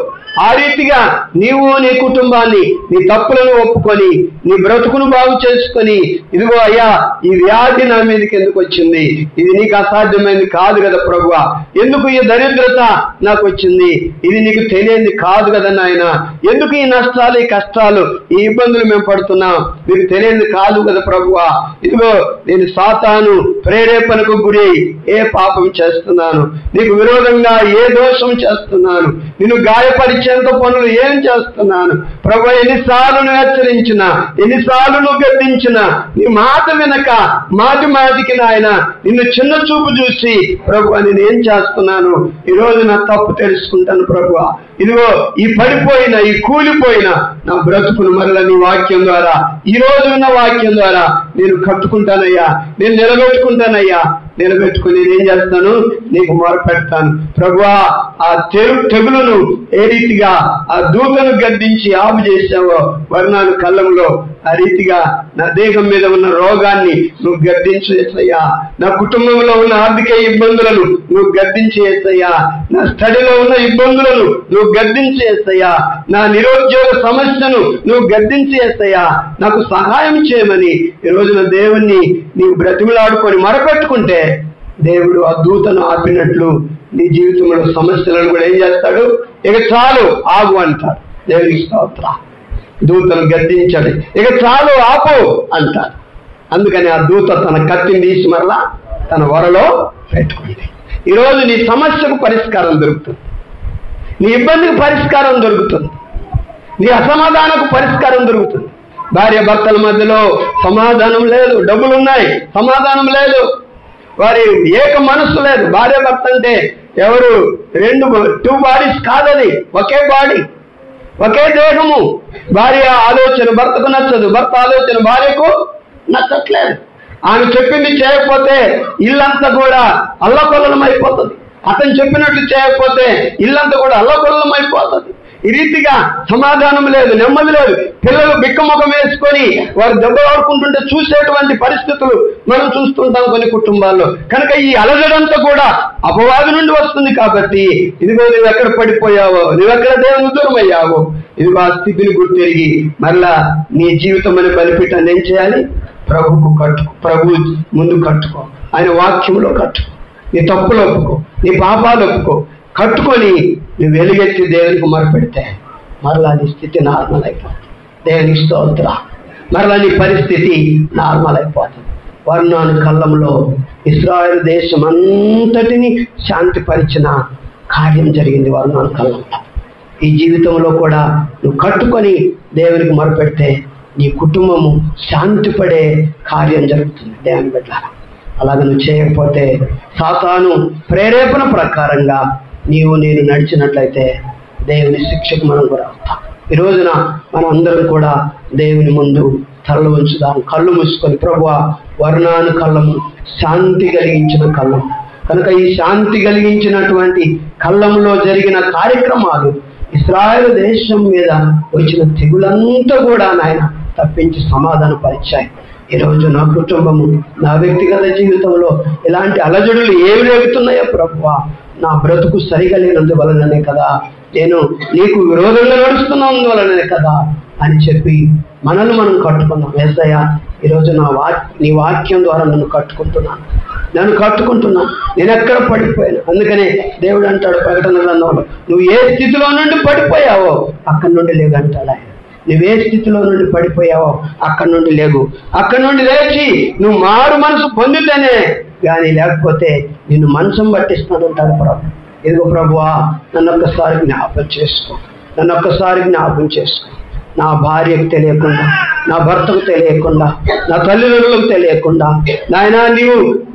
ఆ రీతిగా నీవు నీ కుటుంబాన్ని, నీ తప్పులను ఒప్పుకొని, నీ బ్రతుకును బాగు చేసుకొని, ఇదిగో అయ్యా ఈ వ్యాధి నా మీదకి ఎందుకు వచ్చింది? ఇది నీకు అసాధ్యమైనది కాదు కదా ప్రభువా. ఎందుకు ఈ దరిద్రత నాకు వచ్చింది? ఇది నీకు తెలియంది కాదు కదా నాయన. ఎందుకు ఈ నష్టాలు, ఈ కష్టాలు, ఈ ఇబ్బందులు మేము పడుతున్నాం? మీకు తెలియంది కాదు కదా ప్రభువా. ఇదిగో నేను సాతాను ప్రేరేపణకు గురి ఏ పాపం చేస్తున్నాను, నీకు విరోధంగా ఏ దోషం చేస్తున్నాను, నిన్ను గాయపరిచేంత పనులు ఏం చేస్తున్నాను ప్రభు? ఎన్నిసార్లు నువ్వు హెచ్చరించినా, ఎన్నిసార్లు నువ్వు గద్దించినా నీ మాట వినక మాటి మాటికి నాయన నిన్ను చిన్న చూపు చూసి ప్రభు నేను ఏం చేస్తున్నాను? ఈ రోజు నా తప్పు తెలుసుకుంటాను ప్రభు. ఇదిగో ఈ పడిపోయిన, ఈ కూలిపోయిన నా బ్రతుకును మరలా నీ వాక్యం ద్వారా, ఈ రోజు ఉన్న వాక్యం ద్వారా నేను కట్టుకుంటానయ్యా, నేను నిలబెట్టుకుంటానయ్యా. నిలబెట్టుకుని నేనేం చేస్తాను? నీకు మొరపెడతాను ప్రభువా. ఆ తెగులును ఏ రీతిగా ఆ దూతను గద్దించి ఆపు చేశావో వర్ణాను కళ్ళంలో, ఆ రీతిగా నా దేహం మీద ఉన్న రోగాన్ని నువ్వు గద్దించి యేసయ్యా. నా కుటుంబంలో ఉన్న ఆర్థిక ఇబ్బందులను నువ్వు గద్దించి యేసయ్యా. నా స్టడీలో ఉన్న ఇబ్బందులను నువ్వు గద్దించి యేసయ్యా. నా నిరుద్యోగ సమస్యను నువ్వు గద్దించి యేసయ్యా. నాకు సహాయం చేయమని ఈ రోజున దేవుణ్ణి నీవు బ్రతిమలాడుకొని మొరపెట్టుకుంటే దేవుడు ఆ దూతను ఆపినట్లు నీ జీవితంలో సమస్యలను కూడా ఏం చేస్తాడు? ఇక చాలు ఆగు అంటాడు. దేవునికి స్తోత్రం. దూతను గద్దించాడు, ఇక చాలు ఆపు అంటాడు. అందుకని ఆ దూత తన కత్తిని తీసి మరలా తన వరలో పెట్టుకుంది. ఈరోజు నీ సమస్యకు పరిష్కారం దొరుకుతుంది, నీ ఇబ్బందికి పరిష్కారం దొరుకుతుంది, నీ అసమాధానకు పరిష్కారం దొరుకుతుంది. భార్య భర్తల మధ్యలో సమాధానం లేదు, డబ్బులున్నాయి సమాధానం లేదు, వారి ఏక మనస్సు లేదు. భార్య భర్త అంటే ఎవరు? టూ బాడీస్ కాదది, ఒకే బాడీ, ఒకే దేహము. భార్య ఆలోచన భర్తకు నచ్చదు, భర్త ఆలోచన భార్యకు నచ్చట్లేదు. ఆమె చెప్పింది చేయకపోతే ఇల్లంతా కూడా అల్లకొల్లలం అయిపోతుంది, అతను చెప్పినట్లు చేయకపోతే ఇల్లంతా కూడా అల్లకొల్లలం అయిపోతుంది. ఈ రీతిగా సమాధానం లేదు, నెమ్మది లేదు. పిల్లలు బిక్కముఖం వేసుకొని వారు దెబ్బలాడుకుంటుంటే చూసేటువంటి పరిస్థితులు మనం చూస్తుంటాం కొన్ని కుటుంబాల్లో. కనుక ఈ అలజడంతా కూడా అపవాది నుండి వస్తుంది. కాబట్టి ఇదిగో నువ్వు ఎక్కడ పడిపోయావో, నువ్వెక్కడ దేవుని దూరం అయ్యావో, ఇదిగో ఆ స్థితిని గుర్తెరిగి మరలా నీ జీవితం అనే బలిపీఠాన్ని ఏం చేయాలి? ప్రభుకు కట్టుకో, ప్రభు ముందు కట్టుకో, ఆయన వాక్యంలో కట్టుకో, నీ తప్పులు ఒప్పుకో, నీ పాపాలు ఒప్పుకో, కట్టుకొని నువ్వు వెలుగెత్తి దేవునికి మొరపెడితే మరలా నీ స్థితి నార్మల్ అయిపోతుంది. దేవునికి స్తోత్రం. మరలా నీ పరిస్థితి నార్మల్ అయిపోతుంది. వర్ణాను కళ్ళంలో ఇశ్రాయేలు దేశం అంతటిని శాంతిపరిచిన కార్యం జరిగింది వర్ణాను కళ్ళంలో. ఈ జీవితంలో కూడా నువ్వు కట్టుకొని దేవునికి మొరపెడితే నీ కుటుంబము శాంతిపడే కార్యం జరుగుతుంది. దేవుని బిడ్డలారా, అలాగ నువ్వు చేయకపోతే సాతాను ప్రేరేపణ ప్రకారంగా నీవు నేను నడిచినట్లయితే దేవుని శిక్షకు మనం కూడా అవుతాం. ఈ రోజున మనం అందరం కూడా దేవుని ముందు తలలు ఉంచుదాం, కళ్ళు మూసుకొని ప్రభువా వర్ణాను కళ్ళము శాంతి కలిగించిన కళ్ళం. కనుక ఈ శాంతి కలిగించినటువంటి కళ్ళంలో జరిగిన కార్యక్రమాలు ఇశ్రాయేలు దేశం మీద వచ్చిన తెగులంతా కూడా నాయన తప్పించి సమాధాన పరిచాయి. ఈరోజు నా కుటుంబము, నా వ్యక్తిగత జీవితంలో ఇలాంటి అలజడులు ఏమి రేగుతున్నాయో ప్రభువా, నా బ్రతుకు సరిగా లేనందువలననే కదా, నేను నీకు విరోధంగా నడుస్తున్నందువలనే కదా అని చెప్పి మనల్ని మనం కట్టుకున్నాం. యేసయ్యా ఈరోజు నీ వాక్యం ద్వారా నన్ను కట్టుకుంటున్నాను. నేను ఎక్కడ పడిపోయాను. అందుకనే దేవుడు అంటాడు ప్రకటన గ్రంథంలో, నువ్వు ఏ స్థితిలో నుండి పడిపోయావో అక్కడి నుండి లేదంటాడు ఆయన. నువ్వే స్థితిలో నుండి పడిపోయావో అక్కడి నుండి లేవు, అక్కడి నుండి లేచి నువ్వు మారు మనసు పొందితేనే కానీ, లేకపోతే నిన్ను మనసం పట్టిస్తానంటాడు ప్రభు. ఇదిగో ప్రభువా, నన్ను ఒక్కసారి జ్ఞాపకం చేసుకో, నా భార్యకు తెలియకుండా, నా భర్తకు తెలియకుండా, నా తల్లిదండ్రులకు తెలియకుండా, నాయనా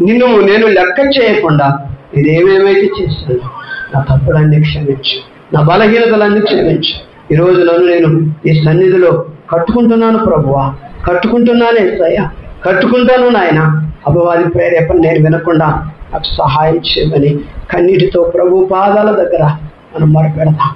నిన్ను నేను లెక్క చేయకుండా నేనేమేమైతే చేశాను నా తప్పులన్నీ క్షమించు, నా బలహీనతలన్నీ క్షమించు. ఈరోజు నన్ను నేను ఈ సన్నిధిలో కట్టుకుంటున్నాను ప్రభువా, కట్టుకుంటున్నాను యేసయ్యా, కట్టుకుంటాను నాయన. అపవాది ప్రేరేపణ నేను వినకుండా నాకు సహాయం చేయమని కన్నీటితో ప్రభు పాదాల దగ్గర మనం మొరపెడదాం.